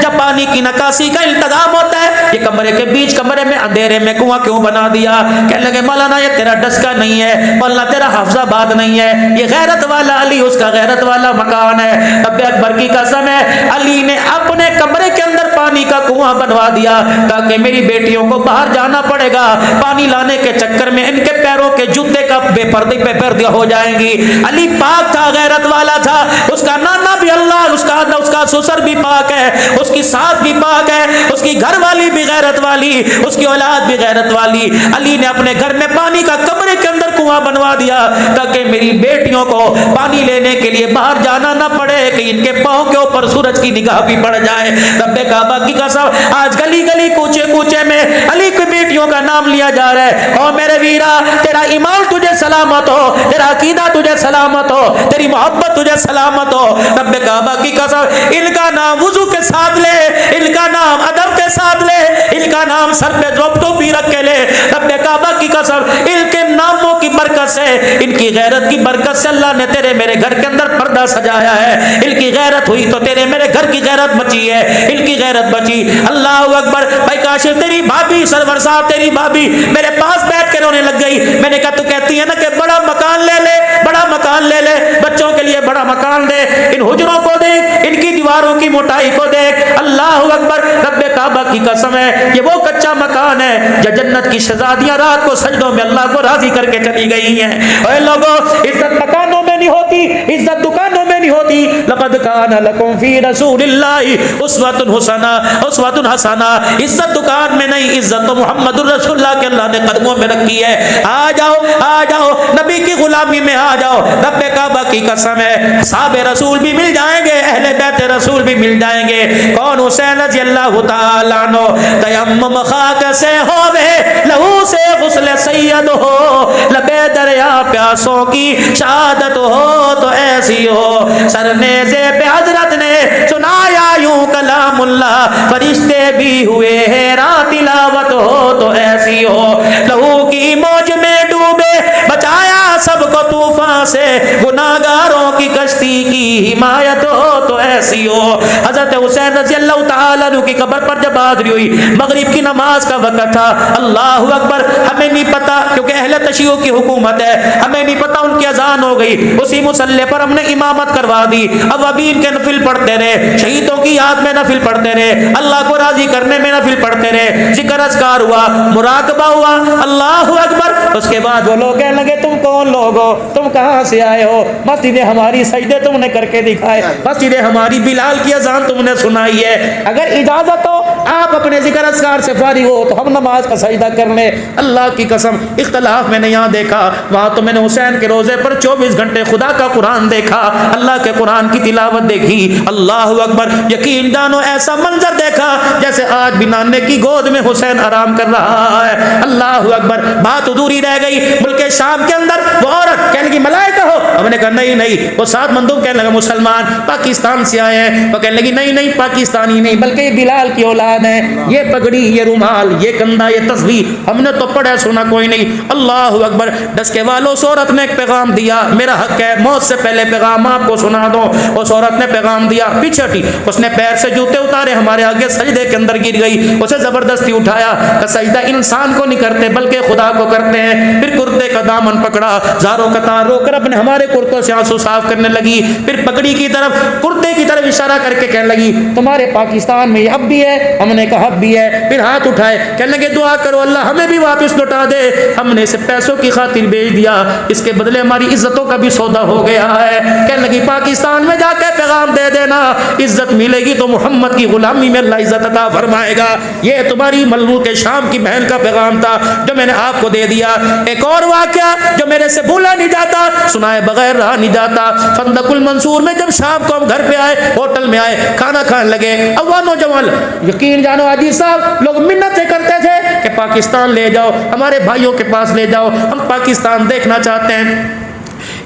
جب پانی کی نکاسی کا التزام ہوتا ہے. یہ کمرے کے بیچ کمرے میں اندھیرے میں کنواں کیوں بنا دیا؟ کہنے لگے مولانا یہ تیرا ڈسکا نہیں ہے، مولانا تیرا حافظ آباد نہیں ہے، یہ غیرت والا علی اس کا غیرت والا مکان ہے. رب اکبر کی قسم ہے علی نے اپنے کمرے کے اندر پانی کا کنواں بنوا دیا تاکہ میری بیٹیوں کو باہر جانا پڑے گا، پانی لانے کے چکر میں ان کے پیروں کے جوتے کا بے پردے پہ پردے ہو جائیں گی. علی پاک تھا، غیرت والا تھا، اس کا نانا بھی اللہ، اس کا سسر بھی پاک ہے، اس کی ساس بھی پاک ہے، اس کی گھر والی بھی غیرت والی، اس کی اولاد بھی غیرت والی. علی نے اپنے گھر میں پانی کا کمرے کے اندر کنواں بنوا دیا تاکہ میری بیٹیوں کو پانی لینے کے لیے باہر جانا نہ پڑے کہ ان کے پاؤں کے اوپر سورج کی نگاہ بھی پڑ جائے. رب کعبہ کی قسم آج گلی گلی کوچے کوچے میں علی کی بیٹیوں کا نام لیا جا رہا ہے. او میرے ویرا تیرا ایمان تجھے سلامت ہو، تیرا عقیدہ تجھے سلامت ہو، تیری محبت تجھے سلامت ہو. رب کعبہ کی قسم ان کا نام وضو کے ساتھ لے، ان کا نام ادب کے ساتھ لے، ان کا نام سر پہ ٹوپی رکھ کے لے. رب کعبہ کی قسم ان کے ناموں کی برکت سے، ان کی غیرت کی برکت سے اللہ نے تیرے میرے گھر کے اندر پردہ سجایا ہے. ان کی غیرت ہوئی تو تیرے میرے گھر کی غیرت بچی ہے، ان کی غیرت بچی. اللہ اکبر. بھائی کاشف تیری بھابھی سرور صاحب تیری بھابھی میرے پاس بیٹھ کے رونے لگ گئی. میں نے کہا تو کہتی ہے نا کہ بڑا مکان لے لے، بڑا مکان لے لے، بچوں کے لیے بڑا مکان دے، ان حجروں کو دیکھ، ان کی دیواروں کی موٹائی کو دیکھ. اللہ اکبر. رب کعبہ کی قسم ہے یہ وہ کچا مکان ہے جو جنت کی شہزادیاں رات کو سجدوں میں اللہ کو راضی کر کے چلی گئی ہیں. اے لوگوں عزت مکانوں میں نہیں ہوتی، عزت دکانوں میں نہیں ہوتی. لقد کان لکم فی رسول اللہ اسوۃ حسنہ، اسوۃ حسنہ. عزت دکان میں نہیں، عزت تو محمد الرسول اللہ کے اللہ نے قدموں میں رکھی ہے. آ جاؤ آ جاؤ نبی کی غلامی میں آ جاؤ. رب کعبہ کی قسم ہے صحاب رسول بھی مل جائیں گے، اہل بیت رسول بھی مل جائیں گے. کون؟ حسین رضی اللہ تعالی عنہ. تیمم خاک سے ہووے لہو سے غسل سید ہو، لبے دریا پیاسوں کی شہادت ہو تو ایسی ہو. سرنیزے پہ حضرت نے سنایا یوں کلام اللہ، فرشتے بھی ہوئے حیران تلاوت ہو تو ایسی ہو. لہو کی موج میں ڈوبے بچایا سب کو طوفان سے، گناہگاروں کی کشتی کی حمایت ہو تو ایسی ہو. حضرت حسین رضی اللہ تعالیٰ عنہ کی قبر پر جب حاضری ہوئی، مغرب کی نماز کا وقت تھا. اللہ اکبر. ہمیں نہیں پتا کیونکہ اہل تشیع کی حکومت ہے، ہمیں نہیں پتا ان کی اذان ہو گئی، اسی مسلح پر ہم نے امامت کروا دی. اوابین کے نفل پڑھتے رہے، شہیدوں کی یاد میں نفل پڑھتے رہے، اللہ کو راضی کرنے میں نفل پڑھتے رہے. ذکر اذکار ہوا، مراقبہ ہوا. اللہ اکبر. اس کے بعد وہ لوگ کہنے لگے تم کون لوگ ہو، تم کہاں سے آئے ہو؟ مسجد ہماری سجدے تم نے کر کے دکھائے، مسجد ہماری بلال کی اذان تم نے سنائی ہے. اگر اجازت ہو آپ اپنے ذکر اذکار سے فارغ ہو تو ہم نماز کا سجدہ کر لیں. اللہ کی قسم اختلاف میں نے یہاں دیکھا، وہاں تو میں نے حسین کے روزے پر 24 گھنٹے خدا کا قرآن دیکھا، اللہ کے قرآن کی تلاوت دیکھی. اللہ اکبر. یقین جانو ایسا منظر دیکھا جیسے آج بھی نانے کی گود میں حسین آرام کر رہا ہے. اللہ اکبر. بات ادھوری رہ گئی. ملک شام کے اندر وہ عورت کہنے کی ملائکہ ہو، ہم نے کہا نہیں نہیں. وہ ساتھ مندوب کہنے لگا مسلمان پاکستان سے آئے ہیں، وہ کہنے لگی نہیں نہیں پاکستانی نہیں بلکہ یہ بلال کی اولاد ہے، یہ پگڑی، یہ رومال، یہ کندھا، یہ تصویر ہم نے تو پڑھا سنا کوئی نہیں. اللہ اکبر. ڈسکے والوں اس عورت نے ایک پیغام دیا، میرا حق ہے موت سے پہلے پیغام آپ کو سنا دو. اس عورت نے پیغام دیا، پیچھے ہٹی، اس نے پیر سے جوتے اتارے، ہمارے آگے سجدے کے اندر گر گئی. اسے زبردستی اٹھایا کہ سجدہ انسان کو نہیں کرتے بلکہ خدا کو کرتے ہیں. پھر کرتے کا دامن پکڑا، زاروں قطار رو کر اپنے ہمارے کرتوں سے آنسو صاف کرنے لگی. پھر پگڑی کی طرف، کرتے کی طرف اشارہ کر کے کہنے لگی تمہارے پاکستان میں یہ اب بھی ہے؟ ہم نے کہا اب بھی ہے. پھر ہاتھ اٹھائے، کہنے لگے دعا کرو اللہ ہمیں بھی واپس لوٹا دے، ہم نے اسے پیسوں کی خاطر بھیج دیا، اس کے بدلے ہماری عزتوں کا بھی سودا ہو گیا ہے. کہنے لگی پاکستان میں جا کے پیغام دے دینا، عزت ملے گی تو محمد کی غلامی میں اللہ عزت عطا فرمائے گا. یہ تمہاری ملوک شام کی بہن کا پیغام تھا جو میں نے آپ کو دے دیا. ایک اور واقعہ جو میرے سے بھولا نہیں جاتا، سنائے بغیر رہا نہیں جاتا. فندق المنصور میں جب شام کو ہم گھر پہ آئے، ہوٹل میں آئے، کھانا کھانے لگے، اوان و جوان، یقین جانو عزیز صاحب لوگ منتیں کرتے تھے کہ پاکستان لے جاؤ، ہمارے بھائیوں کے پاس لے جاؤ، ہم پاکستان دیکھنا چاہتے ہیں.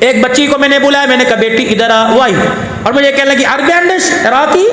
ایک بچی کو میں نے بلایا، میں نے کہا بیٹی ادھر آ. وہ آئی اور مجھے کہنے لگی عربی ڈش عراقی.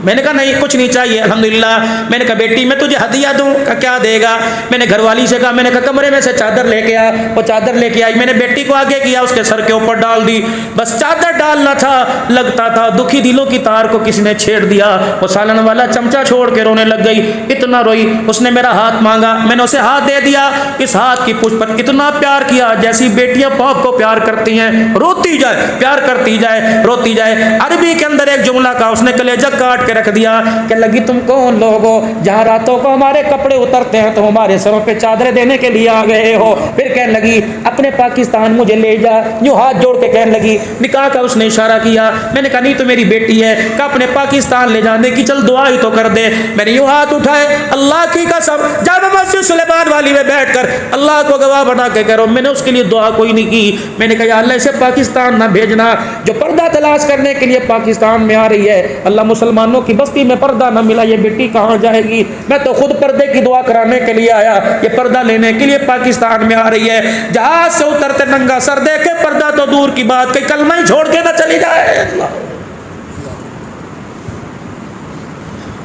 میں نے کہا نہیں کچھ نہیں چاہیے الحمدللہ. میں نے کہا بیٹی میں تجھے ہدیہ دوں؟ کیا دے گا؟ میں نے گھر والی سے کہا، میں نے کہا کمرے میں سے چادر لے کے آ. وہ چادر لے کے آئی، میں نے بیٹی کو آگے کیا، اس کے سر کے اوپر ڈال دی. بس چادر ڈالنا تھا، لگتا تھا دکھی دلوں کی تار کو کسی نے چھیڑ دیا. وہ سالن والا چمچہ چھوڑ کے رونے لگ گئی، اتنا روئی. اس نے میرا ہاتھ مانگا، میں نے اسے ہاتھ دے دیا. اس ہاتھ کی پوچھ پر اتنا پیار کیا جیسی بیٹیاں باپ کو پیار کرتی ہیں، روتی جائے پیار کرتی جائے روتی جائے. عربی کے اندر ایک جملہ کا اس نے کلیجہ کاٹ کے رکھ دیا کہ لگی تم کون لوگ ہو جہاں راتوں کو ہمارے کپڑے اترتے ہیں تو ہمارے سروں پہ چادریں دینے کے لیے آ گئے ہو. پھر کہنے لگی اپنے پاکستان مجھے لے جا. یوں ہاتھ جوڑ کے کہنے لگی، نکاح کا اس نے اشارہ کیا. میں نے کہا نہیں تو میری بیٹی ہے، کہ اپنے پاکستان لے جانے کی چل دعا ہی تو کر دے. میں نے یوں ہاتھ اٹھائے، اللہ کی قسم جب مسجد سلیمان والی میں بیٹھ کر اللہ کو گواہ بنا کے کہہ رہا ہوں میں نے اس کے لیے دعا کوئی نہیں کی. میں نے کہا یا اللہ اسے پاکستان نہ بھیجنا، جو پردہ تلاش کرنے کے لیے پاکستان میں آ رہی ہے. اللہ مسلمانوں کی بستی میں پردہ نہ ملا، یہ بیٹی کہاں جائے گی؟ میں تو خود پردے کی دعا کرانے کے لیے آیا، یہ پردہ لینے کے لیے پاکستان میں آ رہی ہے. جہاز سے اترتے ننگا سر دیکھے پردہ تو دور کی بات، کہ کلمہ ہی چھوڑ کے نہ چلی جائے. اللہ.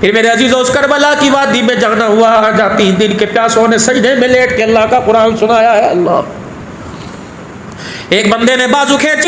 پھر میرے عزیزوں اس کربلا کی وادی میں جانا ہوا، جہاں 3 دن کے پیاسوں نے سجدے میں لیٹ کے اللہ کا قرآن سنایا ہے. اللہ. ایک بندے نے بازو کھینچ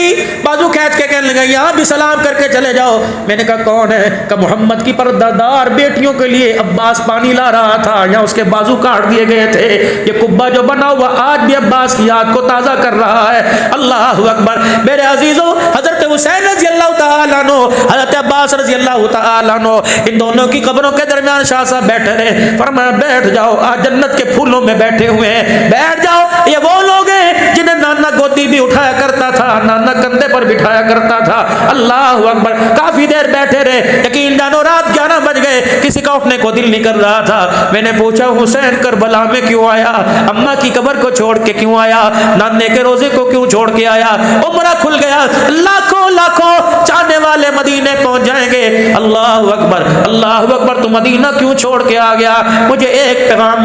کے کہنے لگا یہاں بھی سلام کر کے چلے جاؤ. میں نے کہا کون ہے؟ کہ محمد کی پردہ دار بیٹیوں کے لیے عباس پانی لا رہا تھا، یہاں اس کے بازو کاٹ دیے گئے تھے. یہ قبہ جو بنا ہوا آج بھی عباس کی یاد کو تازہ کر رہا ہے. اللہ اکبر. میرے عزیزوں حضرت حسین رضی اللہ تعالیٰ عنہ، حضرت عباس رضی اللہ تعالیٰ عنہ، ان دونوں کی قبروں کے درمیان شاہ صاحب بیٹھے رہے. فرمایا بیٹھ جاؤ، آج جنت کے پھولوں میں بیٹھے ہوئے ہیں، بیٹھ جاؤ. یہ وہ لوگ ہیں جنہیں نانا گودی بھی اٹھایا کرتا تھا، نانا کندھے پر بٹھایا کرتا تھا. اللہ اکبر. کافی دیر بیٹھے رہے، یقین جانو رات 11 بج گئے، کسی کا اٹھنے کو دل نہیں کر رہا تھا. میں نے پوچھا حسین کربلا میں کیوں آیا؟ اماں کی قبر کو چھوڑ کے کیوں آیا؟ نانے کے روزے کو کیوں چھوڑ کے آیا؟ عمرہ کھل گیا، لاکھوں لاکھوں چاہنے والے مدینے پہنچ جائیں گے. اللہ اکبر اللہ اکبر. تو مدینہ کیوں چھوڑ کے آ گیا؟ مجھے ایک پیغام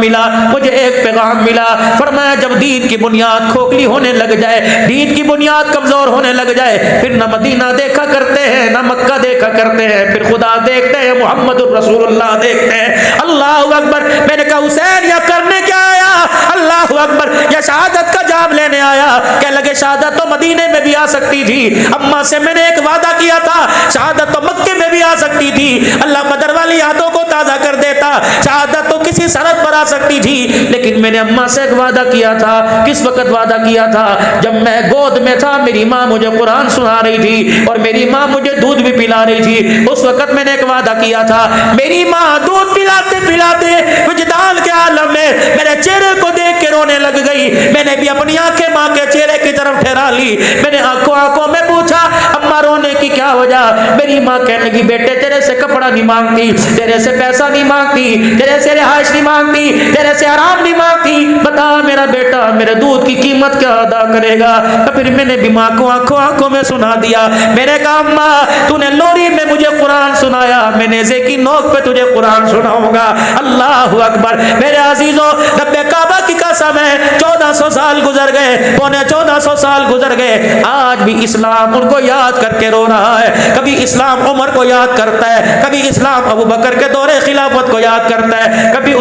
ملا. فرمایا جب دین کی بنیاد کھوکھلی ہونے لگ جائے، دین کی بنیاد کمزور ہونے لگ جائے، پھر نہ مدینہ دیکھا کرتے ہیں نہ مکہ دیکھا کرتے ہیں، پھر خدا دیکھتے ہیں، محمد الرسول اللہ دیکھتے ہیں. اللہ اکبر. میں نے کہا حسین یہ کرنے کیا آیا؟ اللہ اکبر. یا شہادت کا جام لینے آیا؟ کہ لگے شہادت تو مدینے میں بھی آ سکتی تھی، اماں سے میں نے ایک وعدہ کیا تھا شہادت تو مکے میں بھی آ سکتی تھی. اللہ بدر والی یادوں کو تازہ کر دیتا، شہادت تو کسی سرحد پر آ سکتی تھی، لیکن میں نے اماں سے ایک وعدہ کیا تھا. کس وقت وعدہ کیا تھا؟ جب میں گود میں تھا، میری ماں مجھے قرآن سنا رہی تھی اور میری ماں مجھے دودھ بھی پلا رہی تھی. اس وقت میں نے ایک وعدہ کیا تھا، میری ماں دودھ پلاتے پلاتے وجدان کے عالم میں میرے چہرے کو دیکھ کے رونے لگ گئی. میں نے بھی اپنی آنکھیں ماں کے چہرے کی طرف ٹھہرا لی. میں نے آنکھوں میں پوچھا اماں رونے کی کیا وجہ؟ میری ماں کہنے لگی بیٹے تیرے سے کپڑا نہیں مانگتی، تیرے سے پیسہ نہیں مانگتی، تیرے سے رہائش نہیں مانگتی، تیرے سے آرام نہیں مانگتی. بتا میرا بیٹا میرے دودھ کی قیمت کیا ادا کرے گا؟ پھر میں نے بھی ماں کو آنکھوں میں سنا دیا. میں نے کہا اماں تو نے لوری میں مجھے قرآن سنایا، میں نیزے کی نوک پہ تجھے قرآن سناؤں گا. اللہ اکبر. میرے عزیزوں رب کعبہ کی قسم ہے 1400 سال گزر گئے، پونے 1400 سال گزر گئے، آج بھی اسلام ان کو یاد کر کے رو رہا ہے. کبھی اسلام عمر کو یاد کرتا ہے، کبھی اسلام ابو بکر کے دور خلافت کو یاد کرتا ہے، کبھی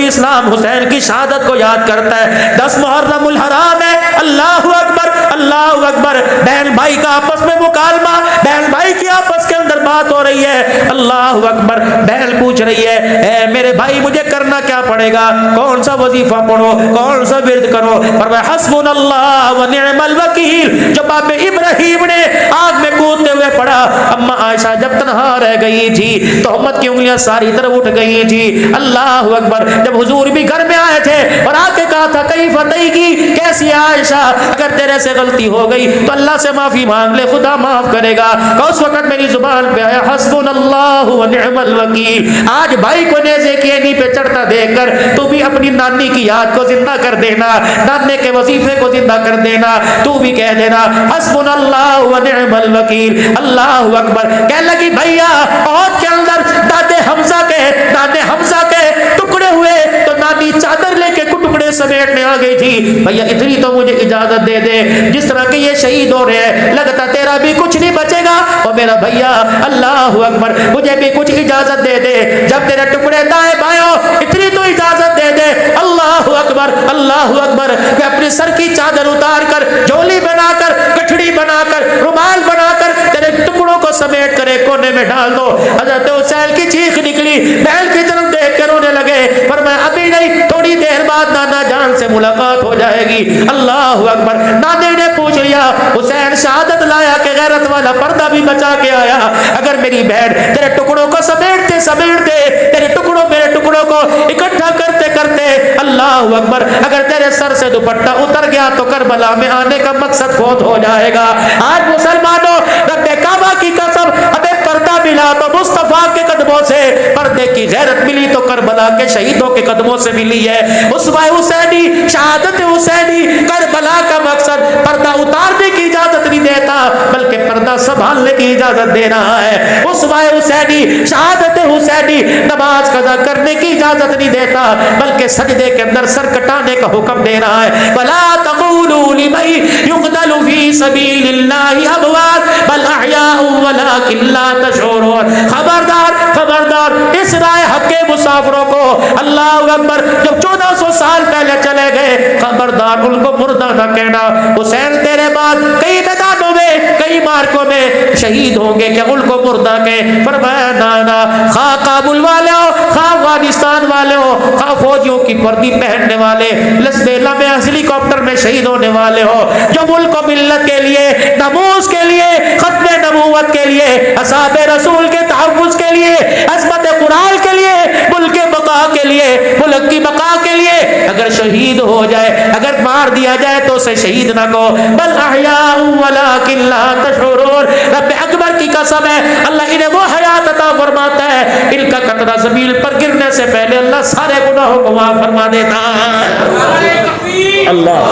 اسلام حسین کی شہادت کو یاد کرتا ہے. 10 محرم الحرام ہے. اللہ اکبر اللہ اکبر. بہن بھائی کا آپس میں مکالمہ، بہن بھائی کی آپس کے اندر بات ہو رہی ہے. اللہ اکبر. بہن پوچھ رہی ہے اے میرے بھائی مجھے کرنا کیا پڑے گا؟ کون سا وظیفہ پڑھو، کون سا ورد کرو؟ فرمایا حسبنا اللہ و نعم الوکیل. جب باپ ابراہیم نے آگ میں کودتے ہوئے پڑھا، اما عائشہ جب تنہا رہ گئی تھی، تہمت کی انگلیاں ساری طرف اٹھ گئی تھی. اللہ اکبر. جب حضور بھی گھر میں آئے تھے اور آ کے کہا تھا کئی فتح کی کیسی عائشہ، اگر تیرے سے غلطی ہو گئی تو اللہ سے معافی مانگ لے، خدا معاف کرے گا. اس وقت میری زبان پہ آیا حسبنا اللہ و نعم الوکیل. آج بھائی کو نیزے کی اینی پہ چڑھتا دیکھ کر تو بھی اپنی نانی کی یاد کو زندہ کر دینا، نانے کے وظیفے کو زندہ کر دینا، تو بھی کہہ دینا حسبنا اللہ و نعم الوکیل. اللہ اکبر. کہنے لگی بھیا عہد کے اندر دادے حمزہ کے ٹکڑے ہوئے تو نانی چادر لے کے ٹکڑے سمیٹنے آ گئی تھی. بھیا اتنی تو مجھے اجازت دے دے، جس طرح کہ یہ شہید ہو رہے ہیں لگتا تیرا بھی کچھ نہیں بچے گا اور میرا بھیا اللہ اکبر مجھے بھی کچھ اجازت دے دے، جب تیرے ٹکڑے دائیں بائیں اتنی تو اجازت دے دے، اللہ اکبر اللہ اکبر، میں اپنے سر کی چادر اتار کر جھولی بنا کر کٹھڑی بنا کر رومال بنا کر تیرے ٹکڑوں کو سمیٹ کر ایک کونے میں ڈال دو۔ حضرت حسین کی چیخ نکلی، بیل کی طرف دیکھ کر رونے لگے، فرمایا ابھی نہیں، تھوڑی دیر بعد نانا جان سے ملاقات ہو جائے گی۔ اللہ اکبر، نانے نے پوچھ لیا حسین شہادت لایا کہ غیرت والا پردہ بھی بچا کے آیا؟ اگر میری بہن تیرے ٹکڑوں کو سمیٹتے سمیٹتے تیرے ٹکڑوں میرے ٹکڑوں کو اکٹھا کرتے کرتے اللہ اکبر اگر تیرے سر سے دوپٹہ اتر گیا تو کربلا میں آنے کا مقصد فوت ہو جائے گا۔ آج مسلمانوں رب کعبہ کی قسم، ہمیں پردہ ملا تو مصطفیٰ کے قدموں سے، پردے کی غیرت ملی تو کربلا کے شہیدوں کے قدموں سے ملی ہے۔ اسوہ حسینی، شہادت حسینی، کربلا کا مقصد پردہ اتارنے کی اجازت نہیں دیتا بلکہ پردہ سنبھالنے کی اجازت دے رہا ہے۔ اسوہ حسینی، شہادت حسینی نماز قضا کرنے کی اجازت نہیں دیتا بلکہ سجدے کے اندر سر کٹانے کا حکم دے رہا ہے۔ وَلَا تَقُولُوا لِمَن يُقْتَلُ فِي سَبِيلِ اللَّهِ أَمْوَاتٌ بَلْ أَحْيَاءٌ وَلَٰكِن لَّا تَشْعُرُونَ۔ خبردار خبردار، اس رائے حق کے مسافروں کو اللہ اکبر جو 1400 سال پہلے چلے گئے، خبردار ان کو مردہ نہ کہنا۔ حسین تیرے بعد کئی میدانوں میں کئی مارکوں میں شہید ہوں گے کہ ان کو مردہ کہیں؟ فرمایا نانا، خواہ کابل والے ہو، خواہ افغانستان والے ہو، خواہ فوجیوں کی وردی پہننے والے، لسبیلا میں ہیلی کاپٹر میں شہید ہونے والے ہو، جو ملک و ملت کے لیے، ناموس کے لیے، ختم نبوت کے لیے، اصحاب رسول کے تحفظ کے لیے، عظمت قرآن کے لیے، ملک بقا کے لیے، ملک کی بقا کے لیے اگر شہید ہو جائے، اگر مار دیا جائے تو اسے شہید نہ کہو، بل احیاء ولکن لا تشعرون۔ رب اکبر کی قسم ہے اللہ انہیں وہ حیات عطا فرماتا ہے، ان کا قطرہ زمین پر گرنے سے پہلے اللہ سارے گناہوں کو معاف فرما دیتا ہے۔ اللہ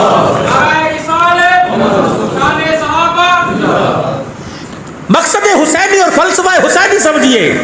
مقصد حسینی اور فلسفہ حسینی سمجھیے،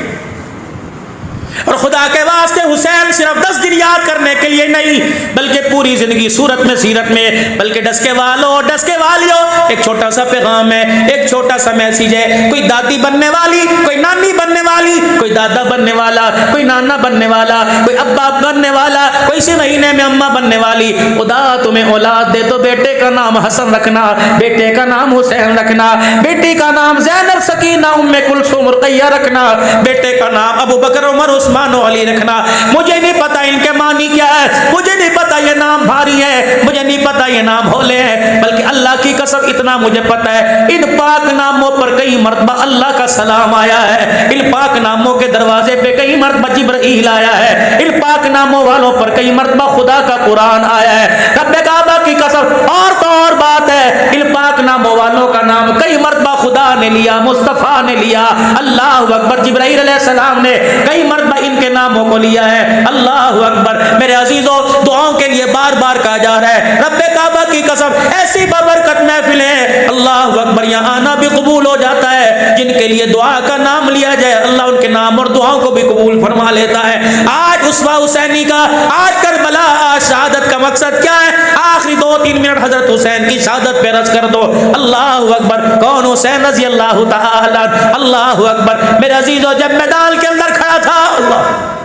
اور خدا کے واسطے حسین صرف 10 دن یاد کرنے کے لیے نہیں بلکہ پوری زندگی صورت میں سیرت میں، بلکہ ڈس کے والوں ڈس کے والیوں ایک چھوٹا سا پیغام ہے، ایک چھوٹا سا میسیج ہے۔ کوئی دادی بننے والی، کوئی نانی بننے والی، کوئی دادا بننے والا، کوئی نانا بننے والا، کوئی ابا بننے والا، کوئی اسی مہینے میں اماں بننے والی، خدا تمہیں اولاد دے تو بیٹے کا نام حسن رکھنا، بیٹے کا نام حسین رکھنا، بیٹی کا نام زینب سکینہ ام کلثوم رقیہ رکھنا، بیٹے کا نام ابو بکر عمر عثمان و علی رکھنا۔ مجھے نہیں پتا ان کے معنی کیا ہے، مجھے نہیں پتا یہ نام بھاری ہے، مجھے نہیں پتا یہ نام ہولے ہیں، بلکہ اللہ کی قسم اتنا مجھے پتا ہے ان پاک ناموں پر کئی مرتبہ اللہ کا سلام آیا ہے، ان پاک ناموں کے دروازے پہ کئی مرتبہ جبرائیل آیا ہے، ان پاک ناموں والوں پر کئی مرتبہ خدا کا قرآن آیا ہے۔ رب کعبہ کی قسم اور تو اور بات ہے، ان پاک ناموں والوں کا نام کئی مرتبہ خدا نے لیا، مصطفیٰ نے لیا، اللہ اکبر، جبرائیل علیہ السلام نے کئی مرتبہ ان کے ناموں کو لیا ہے۔ اللہ اکبر، میرے عزیزوں دعاؤں کے لیے بار بار کہا جا رہا ہے، رب کعبہ کی قسم ایسی بابرکت محفلیں، اللہ اکبر، یہاں آنا بھی قبول ہو جاتا ہے، جن کے لیے دعا کا نام لیا جائے اللہ ان کے نام اور دعاؤں کو بھی قبول فرما لیتا ہے۔ آج اسوہ حسینی کا، آج کربلا، آج شہادت کا مقصد کیا ہے؟ آخری 2-3 منٹ حضرت حسین کی شہادت پہ رض کر دو۔ اللہ اکبر، کون؟ حسین رضی اللہ تعالی۔ اللہ اکبر، میرے عزیزوں جب میدان کے اندر کھڑا تھا، اللہ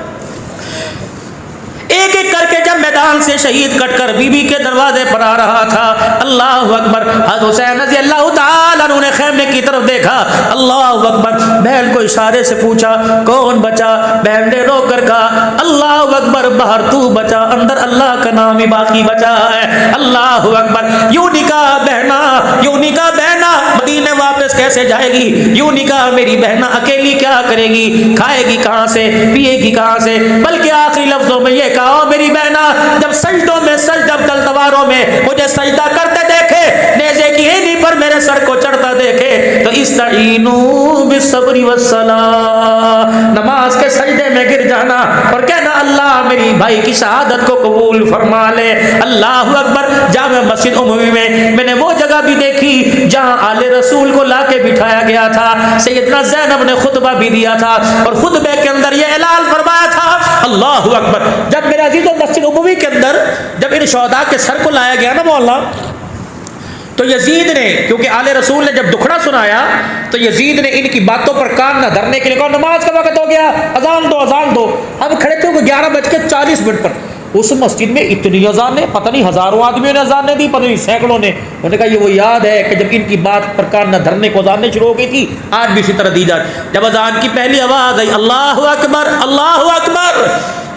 ایک ایک کر کے جب میدان سے شہید کٹ کر بی بی کے دروازے پر آ رہا تھا، اللہ اکبر، حضرت حسین رضی اللہ تعالیٰ عنہ نے خیمے کی طرف دیکھا، اللہ اکبر، بہن کو اشارے سے پوچھا کون بچا؟ بہن نے رو کر کہا اللہ اکبر، باہر تو بچا، اندر اللہ کا نام ہی باقی بچا ہے۔ اللہ اکبر، یوں نکاح بہنا، یوں نکاح بہنا مدینے واپس کیسے جائے گی؟ یوں نکاح میری بہنا اکیلی کیا کرے گی؟ کھائے گی کہاں سے؟ پیے گی کہاں سے؟ بلکہ آخری لفظوں میں یہ کہا میری بہنا جب سجدوں میں سجدہ تلواروں میں مجھے سجدہ کرتے دیکھے، نیزے کی اینی پر میرے سر کو چڑھتا دیکھے تو استعینوا بالصبر والصلاۃ، نماز کے سجدے میں گر جانا اور کہنا اللہ میری بھائی کی شہادت کو قبول فرما لے۔ اللہ اکبر، جامع مسجد عمومی میں نے وہ جگہ بھی دیکھی جہاں آل رسول کو لا کے بٹھایا گیا تھا، سیدنا زینب نے خطبہ بھی دیا تھا اور خطبے کے اندر یہ اعلان فرمایا تھا، اللہ اکبر، جب میرے عزیزوں مسجد عمومی کے اندر جب ان شہداء کے سر کو لایا گیا نا مولا، تو یزید نے، کیونکہ آل رسول نے جب دکھڑا سنایا تو یزید نے ان کی باتوں پر کان نہ دھرنے کے لیے کہا نماز کا وقت ہو گیا، اذان دو اذان دو۔ اب کھڑے تھے وہ 11:40 پر، اس مسجد میں اتنی اذانیں، پتہ نہیں ہزاروں آدمیوں نے اذانیں دی، پتہ نہیں سینکڑوں نے۔ انہوں نے کہا یہ وہ یاد ہے کہ جب ان کی بات پر کان نہ دھرنے کو اذانیں شروع ہو گئی تھی، آج بھی اسی طرح دی جائے۔ جب اذان کی پہلی آواز آئی اللہ اکبر اللہ اکبر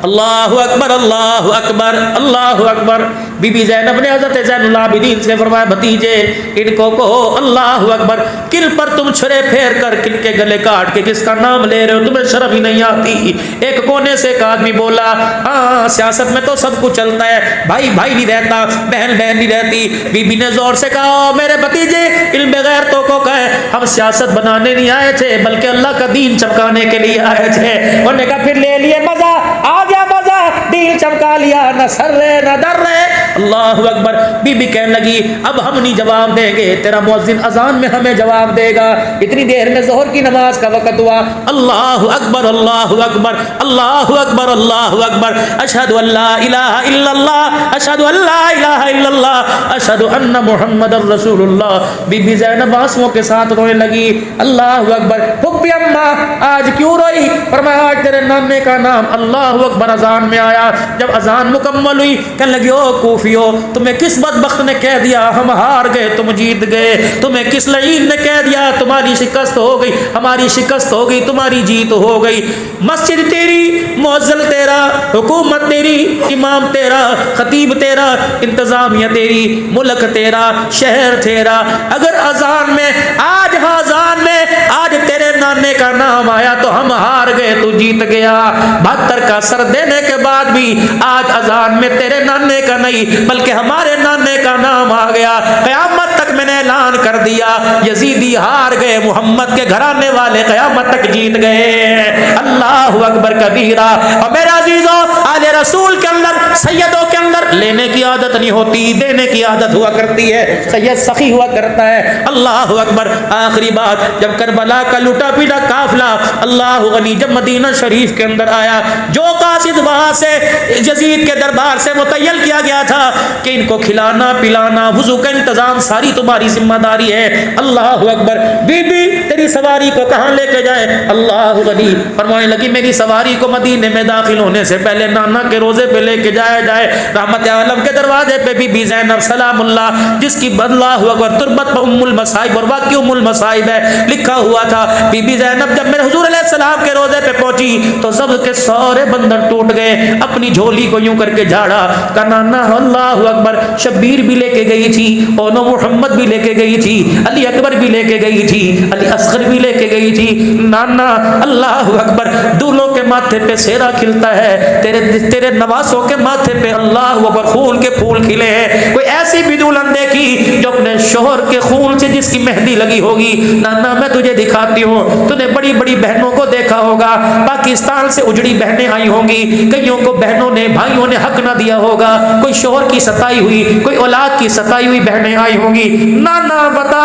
اللہ اکبر اللہ اکبر اللہ اکبر، بی بی زینب نے حضرت زین العابدین سے فرمایا بھتیجے ان کو کہو اللہ اکبر، کل پر تم چھرے پھیر کر کل کے گلے کاٹ کے کس کا نام لے رہے ہو، تمہیں شرم ہی نہیں آتی؟ ایک کونے سے ایک آدمی بولا ہاں سیاست میں تو سب کچھ چلتا ہے، بھائی بھائی نہیں رہتا، بہن بہن نہیں رہتی۔ بی بی نے زور سے کہا میرے بھتیجے علم غیرتوں کو کہے ہم سیاست بنانے نہیں آئے تھے بلکہ اللہ کا دین چمکانے کے لیے آئے تھے۔ انہوں نے کہا پھر لے لیے مزہ، آ گیا مزہ، دین چمکا لیا، نہ سر رہے نہ در رہے۔ اللہ اکبر۔ بی بی کہنے لگی اب ہم نہیں جواب دیں گے، تیرا مؤذن اذان میں ہمیں جواب دے گا۔ اتنی دیر میں ظہر کی نماز کا وقت ہوا۔ اللہ اکبر اللہ اکبر اللہ اکبر اللہ اکبر، اشہد ان لا الہ الا اللہ اشہد ان لا الہ الا اللہ اشہد ان محمد الرسول اللہ۔ بی بی زینب آنسوؤں کے ساتھ رونے لگی۔ اللہ اکبر۔ پھپھی اماں آج کیوں روئی؟ فرمایا آج تیرے نانے کا نام اللہ اکبر اذان میں آیا۔ جب اذان مکمل ہوئی کہنے لگی او کوفیو تمہیں کس بدبخت نے کہہ دیا ہم ہار گئے تم جیت گئے؟ تمہیں کس لعین نے کہہ دیا تمہاری شکست ہو گئی ہماری شکست ہو گئی تمہاری جیت ہو گئی؟ مسجد تیری، مؤذن تیرا، حکومت تیری، امام تیرا، خطیب تیرا، انتظامیہ تیری، ملک تیرا، شہر تیرا، اگر اذان میں آج اذان میں آج تیرے نانے کا نام آیا تو ہم ہار گئے تو جیت گیا۔ 72 کا سر دینے کے بعد بھی آج اذان میں تیرے نانے کا نہیں بلکہ ہمارے نانے کا نام آ گیا۔ قیامت تک میں نے اعلان کر دیا یزیدی ہار گئے، محمد کے گھرانے والے قیامت تک جیت گئے۔ اللہ اکبر کبیرہ۔ اور میرے عزیزوں آل رسول کے اندر سیدوں کے اندر لینے کی عادت نہیں ہوتی، دینے کی عادت ہوا کرتی ہے۔ سید سخی ہوا کرتا ہے۔ اللہ اکبر۔ آخری بات جب کربلا کا لوٹا پیٹا قافلہ اللہ غنی جب مدینہ شریف کے اندر آیا، جو قاصد وہاں سے یزید کے دربار سے متعین کیا گیا تھا کہ ان کو کھلانا پلانا وضو کا انتظام ساری تمہاری ذمہ داری ہے۔ اللہ اکبر۔ بی بی تیری سواری کو کہاں لے کے جائے؟ اللہ غنی فرمانے لگی میری سواری کو مدینے میں داخل ہونے سے پہلے نانا کے روزے پہ لے کے جایا جائے۔ رحمت عالم کے دروازے پہ بی بی زینب سلام اللہ جس کی اللہ اکبر تربت پر ام المصائب اور واقعی ام المصائب ہے لکھا ہوا تھا۔ بی بی زینب جب میرے حضور علیہ السلام کے روزے پہ پہنچی تو سب کے سارے بندر ٹوٹ گئے، اپنی جھولی کو یوں کر کے جھاڑا کہ نانا اللہ اکبر شبیر بھی لے کے گئی تھی، اونو محمد بھی لے کے گئی تھی، علی اکبر بھی لے کے گئی تھی، علی اصغر بھی لے کے گئی تھی۔ نانا اللہ اکبر دولوں کے ماتھے پہ سیرا کھلتا ہے، تیرے نواسوں کے ماتھے پہ اللہ اکبر خون کے پھول کھلے ہیں۔ کوئی ایسی بھی دلہن دیکھی جو اپنے شوہر کے خون سے جس کی مہندی لگی ہوگی؟ نانا میں تجھے دکھاتی ہوں، تو نے بڑی بڑی بہنوں کو دیکھا ہوگا، پاکستان سے اجڑی بہنیں آئی ہوں گی، کئیوں کو بہنوں نے بھائیوں نے حق نہ دیا ہوگا، کوئی شوہر کی ستائی ہوئی کوئی اولاد کی ستائی ہوئی بہنیں آئی ہوں گی۔ نانا بتا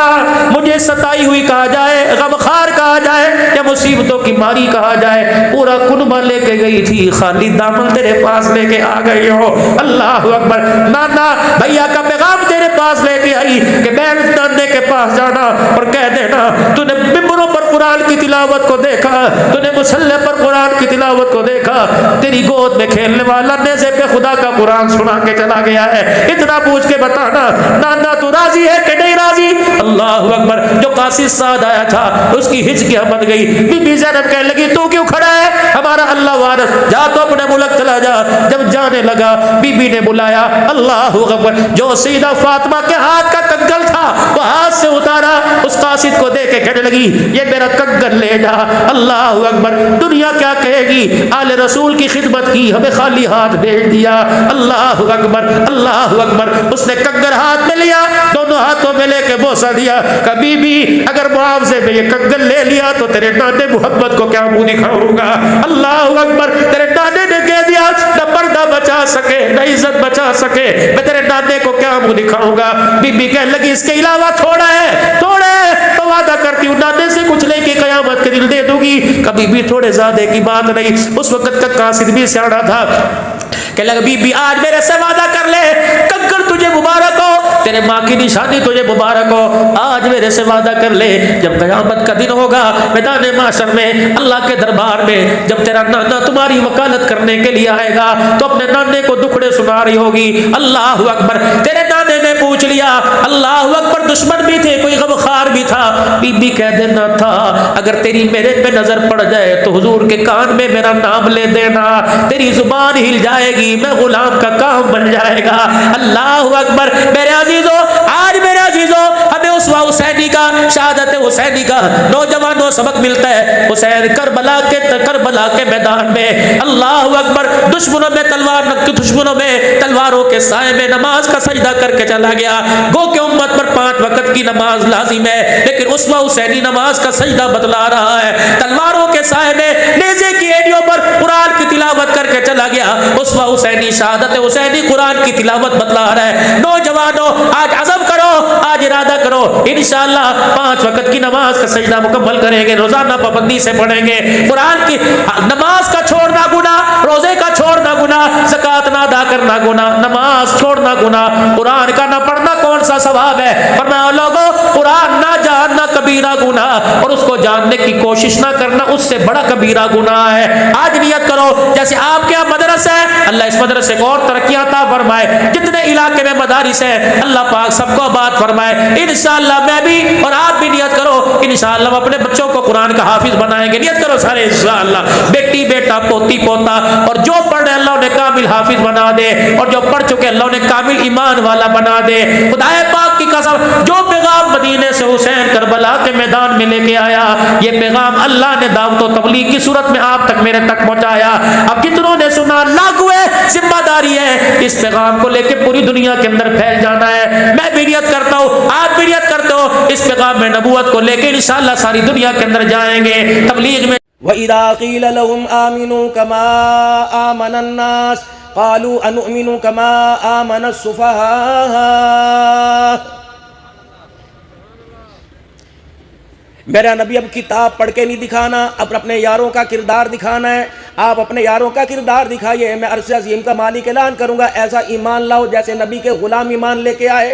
مجھے ستائی ہوئی کہا جائے، غمخوار کہا جائے یا مصیبتوں کی ماری کہا جائے؟ پورا کنبہ لے کے گئی تھی، خالی دامن تیرے پاس لے کے آ گئی ہو۔ اللہ اکبر۔ نانا بھیا کا پیغام تیرے پاس لے کے آئی کہ بہن نانے کے پاس جانا اور کہہ دینا تو نے ممبروں پر قرآن کی تلاوت کو دیکھا، تو نے مصلی پر قرآن کی تلاوت کو دیکھا، تیری گود میں کھیلنے والا نیزے پہ خدا کا قرآن سنا کے چلا گیا ہے، اتنا پوچھ کے بتانا نانا تو راضی ہے کہ نہیں راضی؟ اللہ اکبر۔ جو قاصد سعد آیا تھا اس کی ہچکیاں بن گئی۔ بی بی زینب کہنے لگی تو کیوں کھڑا ہے؟ ہمارا اللہ وارث، جا تو اپنے ملک چلا جا۔ جب جانے لگا بی بی نے بلایا اللہ اکبر، جو سیدہ فاطمہ کے ہاتھ کا کنگل تھا وہ ہاتھ سے اتارا، اس قاصد کو دے کے کہنے لگی یہ میرا کنگل لے جا۔ اللہ اکبر۔ دنیا کیا کہے گی؟ آل رسول کی خدمت کی، ہمیں خالی ہاتھ بھیج دیا۔ اللہ اکبر اللہ اکبر۔ اس نے کنگل ہاتھ میں لیا، دونوں ہاتھوں میں لے کے بوسہ دیا۔ کبھی بھی اگر معاوضے میں یہ کنگل لے لیا تو تیرے نانے محمد کو کیا منہ دکھاؤں گا؟ اللہ اکبر۔ تیرے نانے نے کہہ دیا نہ پردہ بچا سکے نہ عزت بچا سکے، میں تیرے نانے کو کیا منہ دکھاؤں گا؟ بی بی کہنے لگی اس کے علاوہ تھوڑا ہے تو وعدہ کرتی ہوں نانے سے کچھ لے کے قیامت کے دن دے دوں گی۔ کبھی بھی تھوڑے زیادہ کی بات نہیں۔ اس وقت کا قاصد بھی سیاڑا تھا، کہ لگ بی بی آج میرے سے وعدہ کر لے، کنکر تجھے مبارک ہو، تیرے ماں کی نشانی تجھے مبارک ہو، آج میرے سے وعدہ کر لے جب قیامت کا دن ہوگا میدان محشر میں اللہ کے دربار میں، جب تیرا نانا تمہاری وکالت کرنے کے لیے آئے گا تو اپنے نانے کو دکھڑے سنا رہی ہوگی۔ اللہ اکبر، تیرے نانے نے پوچھ لیا، اللہ اکبر، دشمن بھی تھے، کوئی غمخوار بھی تھا، بی بی کہہ دینا تھا اگر تیری میرے پہ نظر پڑ جائے تو حضور کے کان میں میرا نام لے دینا، تیری زبان ہل جائے گی، میں غلام کا کام بن جائے گا۔ اللہ اکبر، میرے عزیزو، آج میرے عزیزو ہمیں اسوہ حسینی کا، شہادت حسینی کا نوجوانوں سبق ملتا ہے۔ حسین کربلا کے میدان میں، اللہ اکبر، دشمنوں میں تلواروں کے سائے میں نماز کا سجدہ کر کے چلا گیا۔ گو کہ امت پر 5 وقت کی نماز لازم ہے، لیکن اسوہ حسینی نماز کا سجدہ بتلا رہا ہے۔ تلواروں کے سائے میں نیزے کی ایڑیوں پر قرآن کی تلاوت کر کے چلا گیا۔ اسوہ حسینی، شہادت حسینی قرآن کی تلاوت بتلا رہا ہے۔ نوجوانوں، آج عزم کرو، آج ارادہ کرو، انشاءاللہ 5 وقت کی نماز کا سجدہ مکمل کریں گے، روزانہ پابندی سے پڑھیں گے۔ قرآن کی نماز کا چھوڑنا گناہ، روزے کا چھوڑنا گناہ، زکوٰۃ نہ ادا کرنا گناہ، نماز چھوڑنا گناہ، قرآن کا نہ پڑھنا کون سا ثواب ہے؟ فرمایا لوگوں، قرآن نہ جاننا کبیرہ گناہ، اور اس کو جاننے کی کوشش نہ کرنا اس سے بڑا کبیرہ گناہ ہے۔ آج نیت کرو، جیسے آپ کے یہاں مدرسہ ہے، اللہ اس مدرسے کو اور ترقیاں عطا فرمائے، جتنے علاقے میں مدارس ہیں اللہ پاک سب کو آباد فرمائے۔ انشاءاللہ میں بھی اور آپ بھی نیت کرو، انشاءاللہ ہم اپنے بچوں کو قرآن کا حافظ بنائیں گے، نیت کرو سارے انشاءاللہ، بیٹی بیٹا پوتی پوتا، اور جو پڑھ رہے اللہ انہیں کامل حافظ بنا دے، اور جو پڑھ چکے اللہ انہیں کامل ایمان والا بنا دے۔ خدائے پاک کی قسم، جو پیغام مدینے سے حسین کربلا کے میدان میں لے کے آیا، یہ پیغام اللہ نے دعوت و تبلیغ کی صورت میں آپ تک میرے تک پہنچایا۔ اب کتنوں نے سنا، لاگو ہے، ذمہ داری ہے اس پیغام کو لے کے پوری دنیا کے اندر پھیل جانا ہے۔ میں بھی نیت کرتا ہوں، آپ بھی نیت کرتے ہو، اس پیغام میں نبوت کو لے کے انشاءاللہ ساری دنیا کے اندر جائیں گے، تبلیغ میں۔
وَإِذَا قِيلَ لَهُمْ آمِنُوا كَمَا آمَنَ النَّاسُ قَالُوا أَنُؤْمِنُ كَمَا آمَنَ السُّفَهَاءُ۔ میرا نبی اب کتاب پڑھ کے نہیں دکھانا، اب اپنے یاروں کا کردار دکھانا ہے۔ آپ اپنے یاروں کا کردار دکھائیے، میں عرش عظیم کا مالک اعلان کروں گا، ایسا ایمان لاؤ جیسے نبی کے غلام ایمان لے کے آئے۔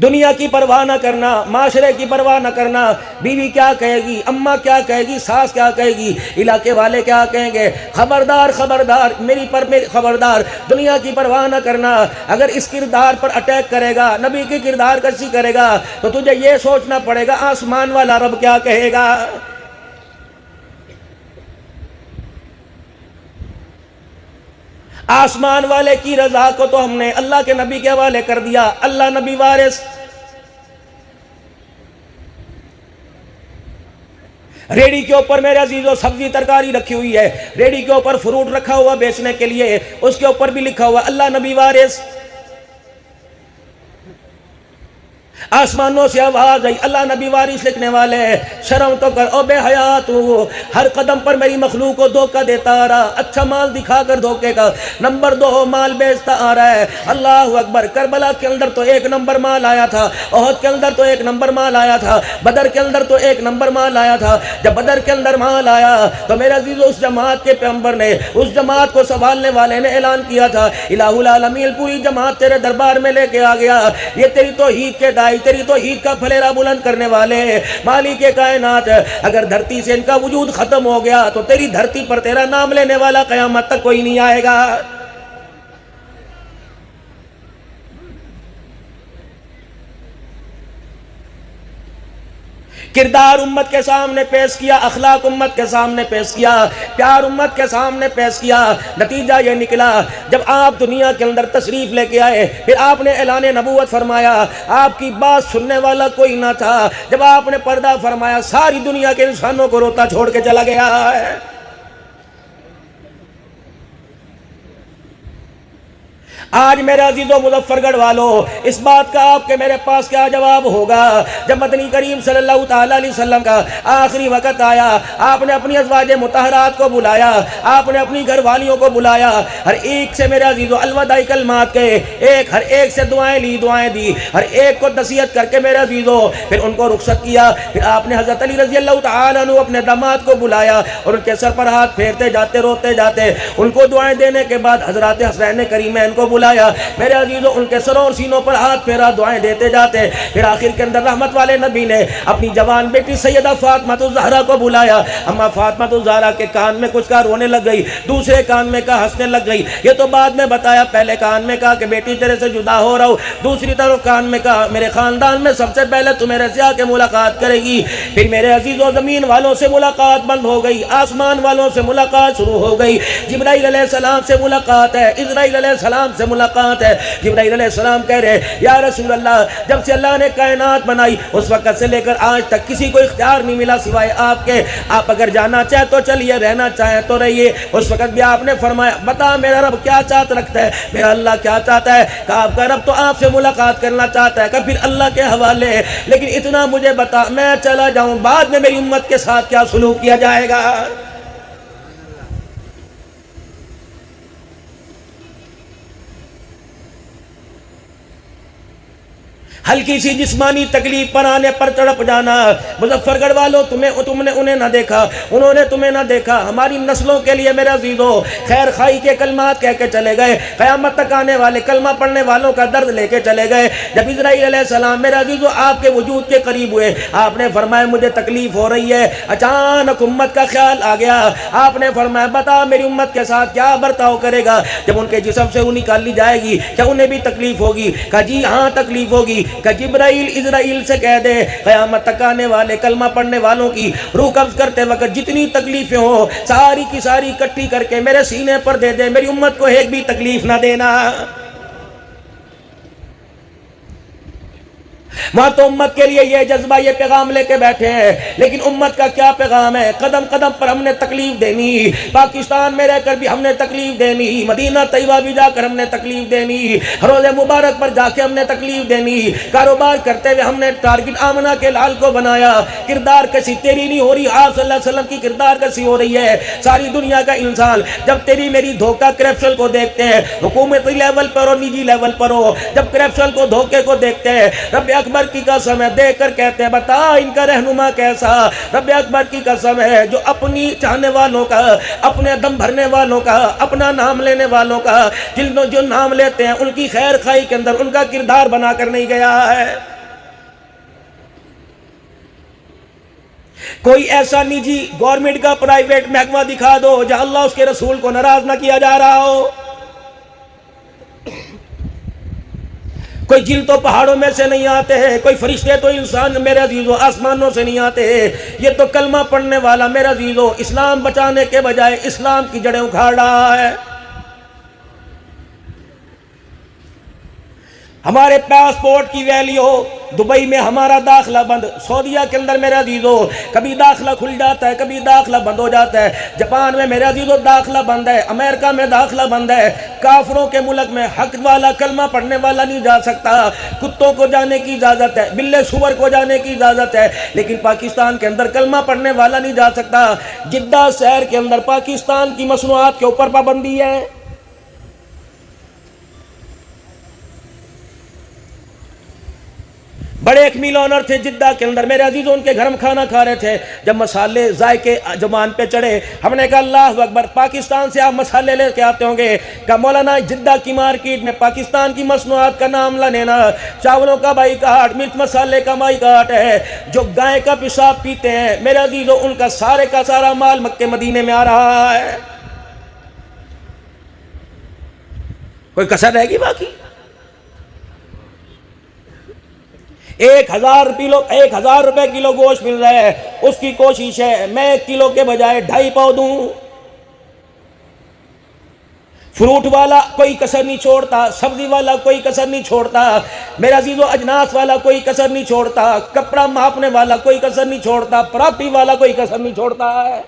دنیا کی پرواہ نہ کرنا، معاشرے کی پرواہ نہ کرنا، بیوی کیا کہے گی، اماں کیا کہے گی، ساس کیا کہے گی، علاقے والے کیا کہیں گے، خبردار خبردار، میری خبردار، دنیا کی پرواہ نہ کرنا۔ اگر اس کردار پر اٹیک کرے گا، نبی کی کردار کشی کرے گا، تو تجھے یہ سوچنا پڑے گا آسمان والا رب کیا کہے گا۔ آسمان والے کی رضا کو تو ہم نے اللہ کے نبی کے حوالے کر دیا، اللہ نبی وارث۔ ریڑی کے اوپر میرے عزیزو سبزی ترکاری رکھی ہوئی ہے، ریڑی کے اوپر فروٹ رکھا ہوا بیچنے کے لیے، اس کے اوپر بھی لکھا ہوا اللہ نبی وارث۔ آسمانوں سے آواز آئی، اللہ نبی وارث لکھنے والے ہیں، شرم تو کر او بے حیا تو، ہر قدم پر میری مخلوق کو دھوکہ دیتا آ رہا، اچھا مال دکھا کر دھوکے کا، نمبر 2 مال بیچتا آ رہا ہے۔ اللہ اکبر، کربلا کے اندر تو 1 نمبر مال آیا تھا، احد کے اندر تو 1 نمبر مال آیا تھا، بدر کے اندر تو 1 نمبر مال آیا تھا۔ جب بدر کے اندر مال آیا تو میرے عزیز اس جماعت کے پیغمبر نے، اس جماعت کو سنبھالنے والے نے اعلان کیا تھا، الہ العالمین پوری جماعت تیرے دربار میں لے کے آ گیا، یہ تیری توحید کے دائی، تیری توحید کا پھلیرا بلند کرنے والے، مالک کائنات، اگر دھرتی سے ان کا وجود ختم ہو گیا تو تیری دھرتی پر تیرا نام لینے والا قیامت تک کوئی نہیں آئے گا۔ کردار امت کے سامنے پیش کیا، اخلاق امت کے سامنے پیش کیا، پیار امت کے سامنے پیش کیا، نتیجہ یہ نکلا جب آپ دنیا کے اندر تشریف لے کے آئے، پھر آپ نے اعلان نبوت فرمایا، آپ کی بات سننے والا کوئی نہ تھا، جب آپ نے پردہ فرمایا ساری دنیا کے انسانوں کو روتا چھوڑ کے چلا گیا ہے۔ آج میرے عزیزو مظفر گڑھ والوں اس بات کا آپ کے میرے پاس کیا جواب ہوگا؟ جب مدنی کریم صلی اللہ تعالیٰ علیہ وسلم کا آخری وقت آیا، آپ نے اپنی ازواج مطہرات کو بلایا، آپ نے اپنی گھر والیوں کو بلایا، ہر ایک سے میرے عزیزو الوداعی کلمات کے ہر ایک سے دعائیں لی، دعائیں دی، ہر ایک کو نصیحت کر کے میرے عزیزو پھر ان کو رخصت کیا۔ پھر آپ نے حضرت علی رضی اللہ تعالیٰ عنہ اپنے داماد کو بلایا اور ان کے سر پر ہاتھ پھیرتے جاتے، روتے جاتے، ان کو دعائیں دینے کے بعد حضرات حسین کریمین کو بلایا، میرے عزیزو ان کے سروں اور سینوں پر ہاتھ پھیرا، دعائیں دیتے جاتے۔ پھر آخر کے اندر رحمت والے نبی نے اپنی جوان بیٹی سیدہ فاطمہ الزہرا کو بلایا۔ اما فاطمہ الزہرا کے کان میں کچھ کہا، رونے لگ گئی، دوسرے کان میں کہا، ہنسنے لگ گئی۔ یہ تو بعد میں بتایا، پہلے کان میں کہا کہ بیٹی تیرے سے جدا ہو رہا ہوں، دوسری طرف کان میں کہا میرے خاندان میں سب سے پہلے تو میرے سے آ کے ملاقات کرے گی۔ پھر میرے عزیزو زمین والوں سے ملاقات بند ہو گئی، آسمان والوں سے ملاقات شروع ہو گئی۔ جبرائیل علیہ السلام سے ملاقات ہے، اسرائیل علیہ السلام سے ملاقات ہے۔ جبرائیل علیہ السلام کہہ رہے یا رسول اللہ، جب سے اللہ نے کائنات بنائی اس وقت سے لے کر آج تک کسی کو اختیار نہیں ملا سوائے آپ کے، آپ اگر جانا چاہیں تو چلیے، رہنا چاہیں تو رہیے۔ اس وقت بھی آپ نے فرمایا بتا میرا رب کیا چاہت رکھتا ہے، میرا اللہ کیا چاہتا ہے؟ کہ آپ کا رب تو آپ سے ملاقات کرنا چاہتا ہے، کہ پھر اللہ کے حوالے ہے، لیکن اتنا مجھے بتا میں چلا جاؤں بعد میں میری امت کے ساتھ کیا سلوک کیا جائے گا؟ ہلکی سی جسمانی تکلیف پر آنے پر تڑپ جانا۔ مظفر گڑھ والوں تم نے انہیں نہ دیکھا، انہوں نے تمہیں نہ دیکھا۔ ہماری نسلوں کے لیے میرے عزیزو خیر خائی کے کلمات کہہ کے چلے گئے، قیامت تک آنے والے کلمہ پڑھنے والوں کا درد لے کے چلے گئے۔ جب اسرائیل علیہ السلام میرے عزیزو آپ کے وجود کے قریب ہوئے، آپ نے فرمایا مجھے تکلیف ہو رہی ہے۔ اچانک امت کا خیال آ گیا، آپ نے فرمایا بتا میری امت کے ساتھ کیا برتاؤ کرے گا؟ جب ان کے جسم سے وہ نکال لی جائے گی کیا انہیں بھی تکلیف ہوگی؟ کہا جی ہاں تکلیف ہوگی۔ کہ جبرائیل اسرائیل سے کہہ دے قیامت تک آنے والے کلمہ پڑھنے والوں کی روح قبض کرتے وقت جتنی تکلیفیں ہوں ساری کی ساری اکٹھی کر کے میرے سینے پر دے دے، میری امت کو ایک بھی تکلیف نہ دینا۔ وہاں تو امت کے لیے یہ جذبہ یہ پیغام لے کے بیٹھے ہیں، لیکن امت کا کیا پیغام ہے؟ قدم قدم پر ہم نے تکلیف دینی، پاکستان میں رہ کر بھی ہم نے تکلیف دینی، مدینہ طیبہ بھی جا کر ہم نے تکلیف دینی، روزہ مبارک پر جا کے ہم نے تکلیف دینی، کاروبار کرتے ہوئے ہم نے ٹارگٹ آمنہ کے لال کو بنایا، کردار کسی تیری نہیں ہو رہی، آپ صلی اللہ علیہ وسلم کی کردار کسی ہو رہی ہے۔ ساری دنیا کا انسان جب تیری میری دھوکہ کرپشن کو دیکھتے ہیں، حکومتی لیول پر اور نجی لیول پر ہو، جب کرپشن کو دھوکے کو دیکھتے ہیں، رب اکبر کی قسم ہے دیکھ کر کہتے ہیں بتا ان کا رہنما کیسا؟ رب اکبر کی قسم ہے جو اپنی چاہنے والوں کا، اپنے دم بھرنے والوں کا، اپنا نام لینے والوں کا، جو نام لیتے ہیں ان کی خیر خائی کے اندر ان کا کردار بنا کر نہیں گیا ہے۔ کوئی ایسا نجی گورنمنٹ کا پرائیویٹ محکمہ دکھا دو جہاں اللہ اس کے رسول کو ناراض نہ کیا جا رہا ہو۔ کوئی جن تو پہاڑوں میں سے نہیں آتے ہیں، کوئی فرشتے تو انسان میرے عزیزو آسمانوں سے نہیں آتے ہیں، یہ تو کلمہ پڑھنے والا میرے عزیزو اسلام بچانے کے بجائے اسلام کی جڑیں اکھاڑ رہا ہے۔ ہمارے پاسپورٹ کی ویلیو، دبئی میں ہمارا داخلہ بند، سعودیہ کے اندر میرے عزیزو کبھی داخلہ کھل جاتا ہے کبھی داخلہ بند ہو جاتا ہے، جاپان میں میرے عزیزو داخلہ بند ہے، امریکہ میں داخلہ بند ہے۔ کافروں کے ملک میں حق والا کلمہ پڑھنے والا نہیں جا سکتا، کتوں کو جانے کی اجازت ہے، بلے سور کو جانے کی اجازت ہے، لیکن پاکستان کے اندر کلمہ پڑھنے والا نہیں جا سکتا۔ جدہ شہر کے اندر پاکستان کی مصنوعات کے اوپر پابندی ہے۔ بڑے ایک میل آنر تھے جدہ کے اندر میرے عزیزوں، ان کے گھر میں کھانا کھا رہے تھے، جب مسالے ذائقے زبان پہ چڑھے ہم نے کہا اللہ اکبر، پاکستان سے آپ مسالے لے کے آتے ہوں گے؟ کہا مولانا جدہ کی مارکیٹ میں پاکستان کی مصنوعات کا نام نہ لینا، چاولوں کا بائی کاٹ، مرچ مسالے کا بائی کاٹ ہے، جو گائے کا پیشاب پیتے ہیں میرے عزیزوں ان کا سارے کا سارا مال مکے مدینے میں آ رہا ہے، کوئی کسر رہے گی باقی؟ 1000 روپے کلو گوشت مل رہا ہے، اس کی کوشش ہے میں 1 کلو کے بجائے 2.5 پاؤ دوں۔ فروٹ والا کوئی کسر نہیں چھوڑتا، سبزی والا کوئی کسر نہیں چھوڑتا، میرا عزیزو اجناس والا کوئی کسر نہیں چھوڑتا، کپڑا ماپنے والا کوئی کسر نہیں چھوڑتا، پراپرٹی والا کوئی کسر نہیں چھوڑتا ہے۔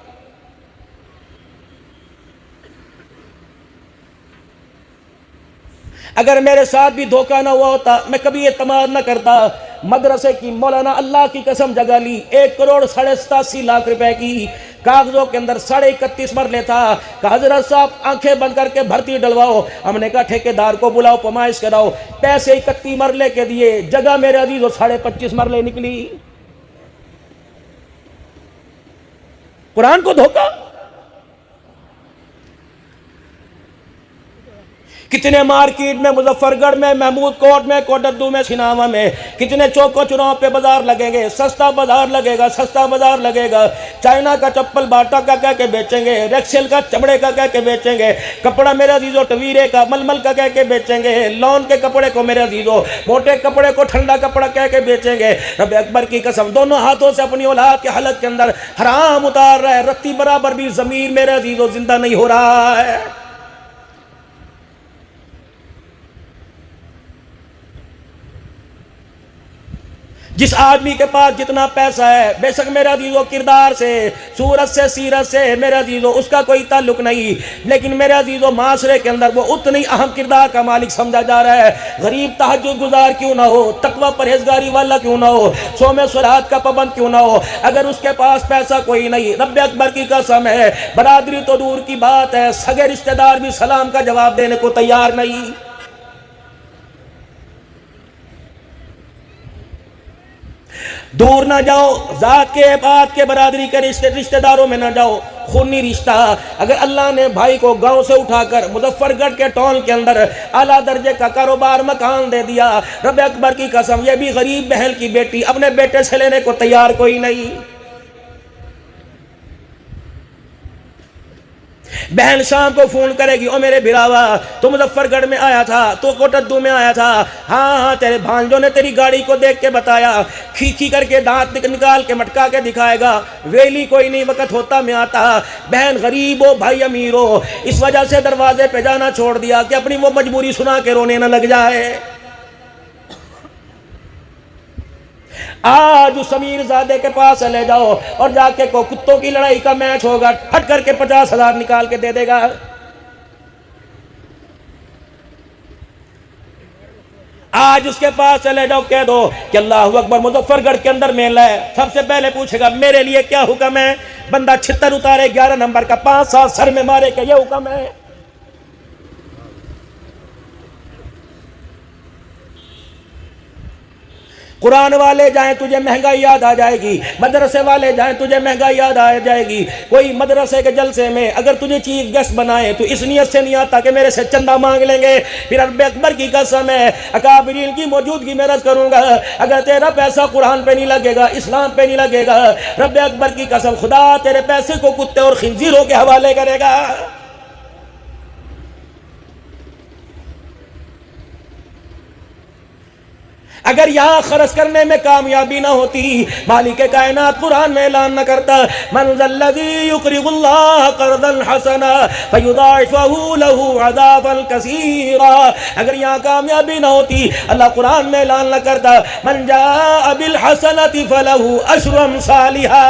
اگر میرے ساتھ بھی دھوکہ نہ ہوا ہوتا میں کبھی اعتماد نہ کرتا. مدرسے کی مولانا اللہ کی قسم جگہ لی 1,87,87,00,000 روپے کی, کاغذوں کے اندر 31.5 مرلے تھا. کہ حضرت صاحب آنکھیں بند کر کے بھرتی ڈلواؤ. ہم نے کہا ٹھیکیدار کو بلاؤ, پمائش کراؤ. پیسے 31 مرلے کے دیے, جگہ میرے عزیز 25.5 مرلے نکلی. قرآن کو دھوکا. کتنے مارکیٹ میں, مظفر گڑھ میں, محمود کوٹ میں, کوٹدو میں, سناوا میں, کتنے چوکوں چوراہوں پہ بازار لگیں گے, سستا بازار لگے گا, سستا بازار لگے گا. چائنا کا چپل باٹا کا کہہ کے بیچیں گے, ریکسل کا چمڑے کا کہہ کے بیچیں گے, کپڑا میرے عزیزو ٹویرے کا ململ کا کہہ کے بیچیں گے, لون کے کپڑے کو میرے عزیزو, موٹے کپڑے کو ٹھنڈا کپڑا کہہ کے بیچیں گے. رب اکبر کی قسم دونوں ہاتھوں سے اپنی اولاد کے حلق کے اندر حرام اتار رہا ہے. رتی برابر بھی ضمیر میرے عزیزو زندہ نہیں ہو رہا ہے. جس آدمی کے پاس جتنا پیسہ ہے, بے شک میرا عزیزو کردار سے, صورت سے, سیرت سے میرا عزیزو اس کا کوئی تعلق نہیں, لیکن میرا عزیزو معاشرے کے اندر وہ اتنی اہم کردار کا مالک سمجھا جا رہا ہے. غریب تہجد گزار کیوں نہ ہو, تقوی پرہیزگاری والا کیوں نہ ہو, صوم صلات کا پابند کیوں نہ ہو, اگر اس کے پاس پیسہ کوئی نہیں, رب اکبر کی قسم ہے, برادری تو دور کی بات ہے, سگے رشتہ دار بھی سلام کا جواب دینے کو تیار نہیں. دور نہ جاؤ, ذات کے بات کے برادری کے رشتہ داروں میں نہ جاؤ. خونی رشتہ, اگر اللہ نے بھائی کو گاؤں سے اٹھا کر مظفر گڑھ کے ٹاؤن کے اندر اعلیٰ درجے کا کاروبار مکان دے دیا, رب اکبر کی قسم یہ بھی غریب بہن کی بیٹی اپنے بیٹے سے لینے کو تیار کوئی نہیں. بہن شام کو فون کرے گی, او میرے بھراوا تو مظفر گڑھ میں آیا تھا, تو کوٹدو میں آیا تھا, ہاں ہاں تیرے بھانجوں نے تیری گاڑی کو دیکھ کے بتایا. کھیچی کر کے دانت نکال کے مٹکا کے دکھائے گا, ویلی کوئی نہیں, وقت ہوتا میں آتا. بہن غریب ہو بھائی امیر ہو, اس وجہ سے دروازے پہ جانا چھوڑ دیا کہ اپنی وہ مجبوری سنا کے رونے نہ لگ جائے. آج اس امیر زادے کے پاس لے جاؤ اور جا کے کو کتوں کی لڑائی کا میچ ہوگا, پھٹ کر کے 50,000 نکال کے دے دے گا. آج اس کے پاس چلے جاؤ, کہہ دو کہ اللہ اکبر مظفر گڑھ کے اندر میلہ ہے, سب سے پہلے پوچھے گا میرے لیے کیا حکم ہے. بندہ 76 اتارے 11 نمبر کا 5 سال سر میں مارے کہ یہ حکم ہے. قرآن والے جائیں تجھے مہنگائی یاد آ جائے گی, مدرسے والے جائیں تجھے مہنگائی یاد آ جائے گی. کوئی مدرسے کے جلسے میں اگر تجھے چیف گیسٹ بنائے تو اس نیت سے نہیں آتا کہ میرے سے چندہ مانگ لیں گے. پھر رب اکبر کی قسم ہے, اکابرین کی موجودگی میں رد کروں گا, اگر تیرا پیسہ قرآن پہ نہیں لگے گا, اسلام پہ نہیں لگے گا, رب اکبر کی قسم خدا تیرے پیسے کو کتے اور خنزیروں کے حوالے کرے گا. اگر یہاں خرچ کرنے میں کامیابی نہ ہوتی, مالک کائنات قرآن میں اعلان نہ کرتا من ذا الذی یقرض اللہ قرضا حسنا فیضاعفہ لہ اضعافا کثیرا. اگر یہاں کامیابی نہ ہوتی, اللہ قرآن میں اعلان نہ کرتا من جاء بالحسنۃ فلہ عشر امثالھا.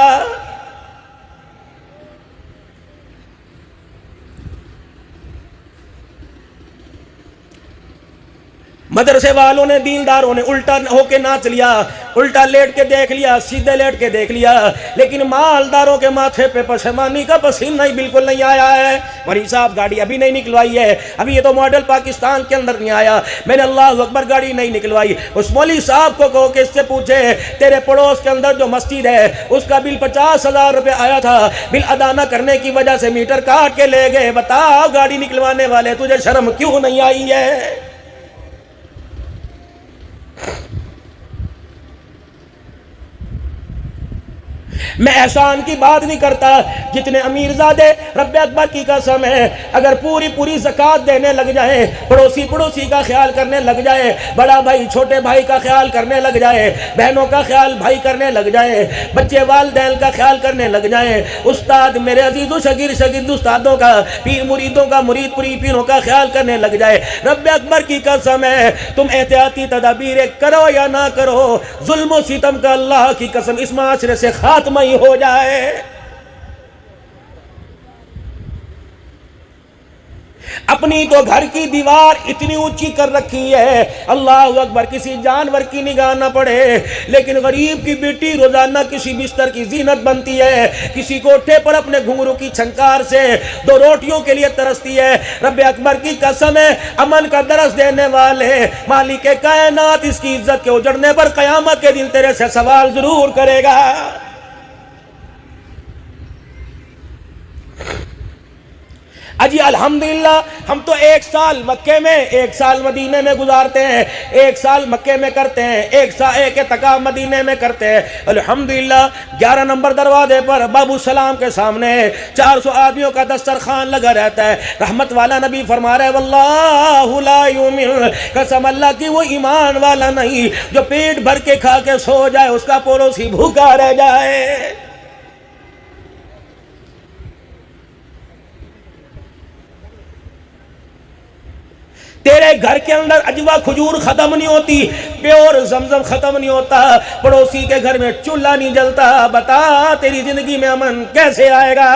مدرسے والوں نے, دینداروں نے الٹا ہو کے ناچ لیا, الٹا لیٹ کے دیکھ لیا, سیدھے لیٹ کے دیکھ لیا, لیکن مالداروں کے ماتھے پہ پشیمانی کا پسینہ ہی بالکل نہیں آیا ہے. ولی صاحب گاڑی ابھی نہیں نکلوائی ہے, ابھی یہ تو ماڈل پاکستان کے اندر نہیں آیا, میں نے اللہ اکبر گاڑی نہیں نکلوائی. اس مولوی صاحب کو کہو کہ اس سے پوچھے تیرے پڑوس کے اندر جو مسجد ہے اس کا بل 50,000 روپے آیا تھا, بل ادا نہ کرنے کی وجہ سے میٹر کاٹ کے لے گئے, بتاؤ گاڑی نکلوانے والے تجھے شرم کیوں نہیں آئی ہے. میں احسان کی بات نہیں کرتا, جتنے امیر زادے رب اکبر کی قسم ہے اگر پوری زکوٰۃ دینے لگ جائے, پڑوسی کا خیال کرنے لگ جائے, بڑا بھائی چھوٹے بھائی کا خیال کرنے لگ جائے, بہنوں کا خیال بھائی کرنے لگ جائے, بچے والدین کا خیال کرنے لگ جائیں, استاد میرے عزیز و شاگرد استادوں کا, پیر مریدوں کا, مرید پیروں کا خیال کرنے لگ جائے, رب اکبر کی قسم ہے تم احتیاطی تدابیر کرو یا نہ کرو, ظلم و ستم کا اللہ کی قسم اس معاشرے سے خاتمہ ہی ہو جائے. اپنی تو گھر کی دیوار اتنی اونچی کر رکھی ہے اللہ اکبر کسی جانور کی نگاہ نہ پڑے، لیکن غریب کی بیٹی روزانہ کسی بستر کی زینت بنتی ہے، کسی کوٹھے پر اپنے گھنگرو کی چھنکار سے 2 روٹیوں کے لیے ترستی ہے۔ رب اکبر کی قسم ہے، امن کا درس دینے والے مالک کائنات اس کی عزت کے اجڑنے پر قیامت کے دن تیرے سے سوال ضرور کرے گا۔ اجی الحمدللہ ہم تو 1 سال مکے میں 1 سال مدینے میں گزارتے ہیں، 1 سال مکے میں کرتے ہیں، 1 اعتکاف مدینے میں کرتے ہیں۔ الحمدللہ 11 نمبر دروازے پر باب السلام کے سامنے 400 آدمیوں کا دسترخوان لگا رہتا ہے۔ رحمت والا نبی فرما رہے واللہ لا یؤمن، قسم اللہ کی وہ ایمان والا نہیں جو پیٹ بھر کے کھا کے سو جائے اس کا پڑوسی بھوکا رہ جائے۔ تیرے گھر کے اندر اجوا کھجور ختم نہیں ہوتی، پیور زمزم ختم نہیں ہوتا، پڑوسی کے گھر میں چولہا نہیں جلتا، بتا تیری زندگی میں امن کیسے آئے گا؟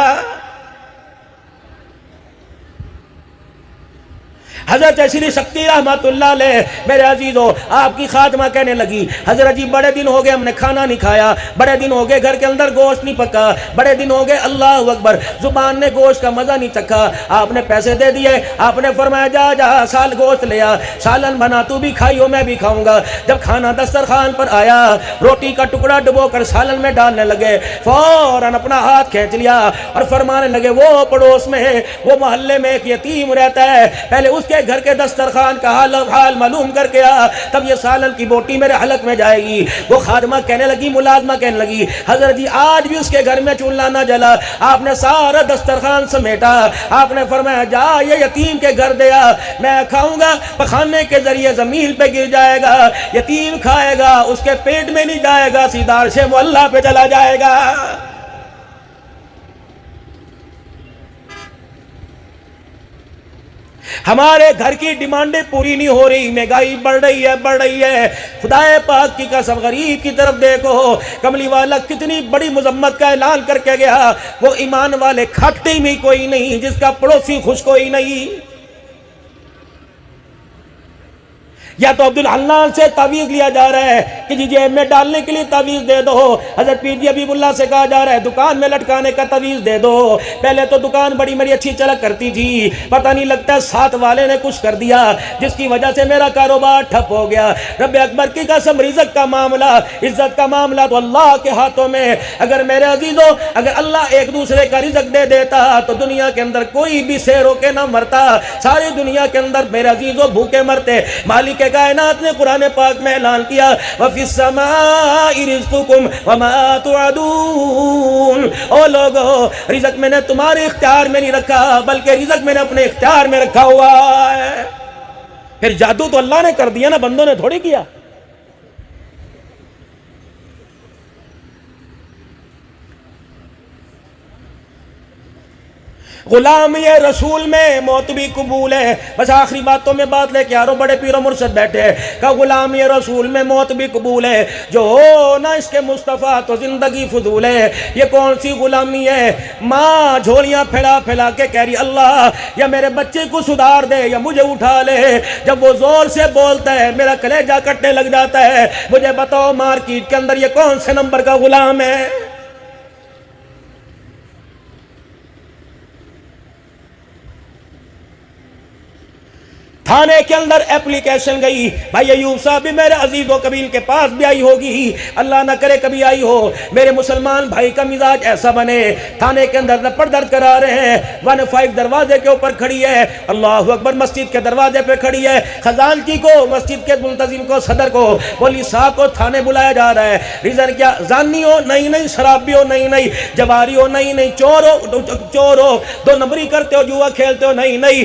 حضرت شری شکتی رحمت اللہ علیہ میرے عزیزو آپ کی خاتمہ کہنے لگی حضرت جی بڑے دن ہو گئے ہم نے کھانا نہیں کھایا، بڑے دن ہو گئے گھر کے اندر گوشت نہیں پکا، بڑے دن ہو گئے اللہ اکبر زبان نے گوشت کا مزہ نہیں چکھا۔ آپ نے پیسے دے دیے، آپ نے فرمایا جا جا سال گوشت لیا، سالن بنا تو بھی کھائیو میں بھی کھاؤں گا۔ جب کھانا دسترخوان پر آیا روٹی کا ٹکڑا ڈبو کر سالن میں ڈالنے لگے، فوراً اپنا ہاتھ کھینچ لیا اور فرمانے لگے وہ پڑوس میں وہ محلے میں ایک یتیم رہتا ہے، پہلے اس کے گھر کے دسترخوان کا حال معلوم کر کے آ، تب یہ سالن کی بوٹی میرے حلق میں جائے گی۔ وہ خادمہ کہنے لگی، ملازمہ کہنے لگی حضرت جی آج بھی اس کے گھر میں چولہا نہ جلا۔ آپ نے سارا دسترخوان سمیٹا، آپ نے فرمایا جا یہ یتیم کے گھر دیا، میں کھاؤں گا پخانے کے ذریعے زمین پہ گر جائے گا، یتیم کھائے گا اس کے پیٹ میں نہیں جائے گا، سیدھا عرش معلیٰ پہ چلا جائے گا۔ ہمارے گھر کی ڈیمانڈیں پوری نہیں ہو رہی، مہنگائی بڑھ رہی ہے۔ خدا پاک کی قسم غریب کی طرف دیکھو، کملی والا کتنی بڑی مذمت کا اعلان کر کے گیا، وہ ایمان والے کھاتے میں کوئی نہیں جس کا پڑوسی خوش کوئی نہیں۔ یا تو عبدالحنان سے تعویذ لیا جا رہا ہے کہ جی جیب میں ڈالنے کے لیے تعویذ دے دو، حضرت پیر جی حبیب اللہ سے کہا جا رہا ہے دکان میں لٹکانے کا تعویذ دے دو۔ پہلے تو دکان بڑی میری اچھی چلک کرتی تھی، پتہ نہیں لگتا ساتھ والے نے کچھ کر دیا جس کی وجہ سے میرا کاروبار ٹھپ ہو گیا۔ رب اکبر کی قسم رزق کا معاملہ، عزت کا معاملہ تو اللہ کے ہاتھوں میں۔ اگر میرے عزیزو اگر اللہ ایک دوسرے کا رزق دے دیتا تو دنیا کے اندر کوئی بھی سیر ہو کے نہ مرتا، ساری دنیا کے اندر میرے عزیزو بھوکے مرتے۔ مالک کائنات نے قرآن پاک میں اعلان کیا وَفِي السَّمَاءِ رِزْقُكُمْ وَمَا تُوعَدُونَ، او لوگو رزق میں نے تمہارے اختیار میں نہیں رکھا بلکہ رزق میں نے اپنے اختیار میں رکھا ہوا ہے۔ پھر جادو تو اللہ نے کر دیا نا، بندوں نے تھوڑی کیا۔ غلامی رسول میں موت بھی قبول ہے۔ بس آخری باتوں میں بات لے کے آرو، بڑے پیر و مرشد بیٹھے ہیں کہ غلامی رسول میں موت بھی قبول ہے، جو ہو نہ اس کے مصطفیٰ تو زندگی فضول ہے۔ یہ کون سی غلامی ہے؟ ماں جھولیاں پھیلا پھیلا کے کہہ رہی اللہ یا میرے بچے کو سدھار دے یا مجھے اٹھا لے، جب وہ زور سے بولتا ہے میرا کلیجہ کٹنے لگ جاتا ہے۔ مجھے بتاؤ مارکیٹ کے اندر یہ کون سے نمبر کا غلام ہے؟ تھانے کے اندر اپلیکیشن گئی، بھائی ایوب صاحب بھی میرے عزیز و قبیل کے پاس بھی آئی ہوگی، اللہ نہ کرے کبھی آئی ہو۔ میرے مسلمان بھائی کا مزاج ایسا بنے، تھانے کے اندر لپڑ درد کرا رہے ہیں، 15 دروازے کے اوپر کھڑی ہے، اللہ اکبر مسجد کے دروازے پہ کھڑی ہے، خزانچی کو، مسجد کے منتظم کو، صدر کو، پولیس صاحب کو تھانے بلایا جا رہا ہے۔ ریزن کیا؟ زانی ہو نہیں نہیں، شرابی ہو نہیں نہیں، جواری ہو نہیں نہیں، چور ہو 2 نمبری کرتے ہو، جوا کھیلتے ہو نہیں نہیں،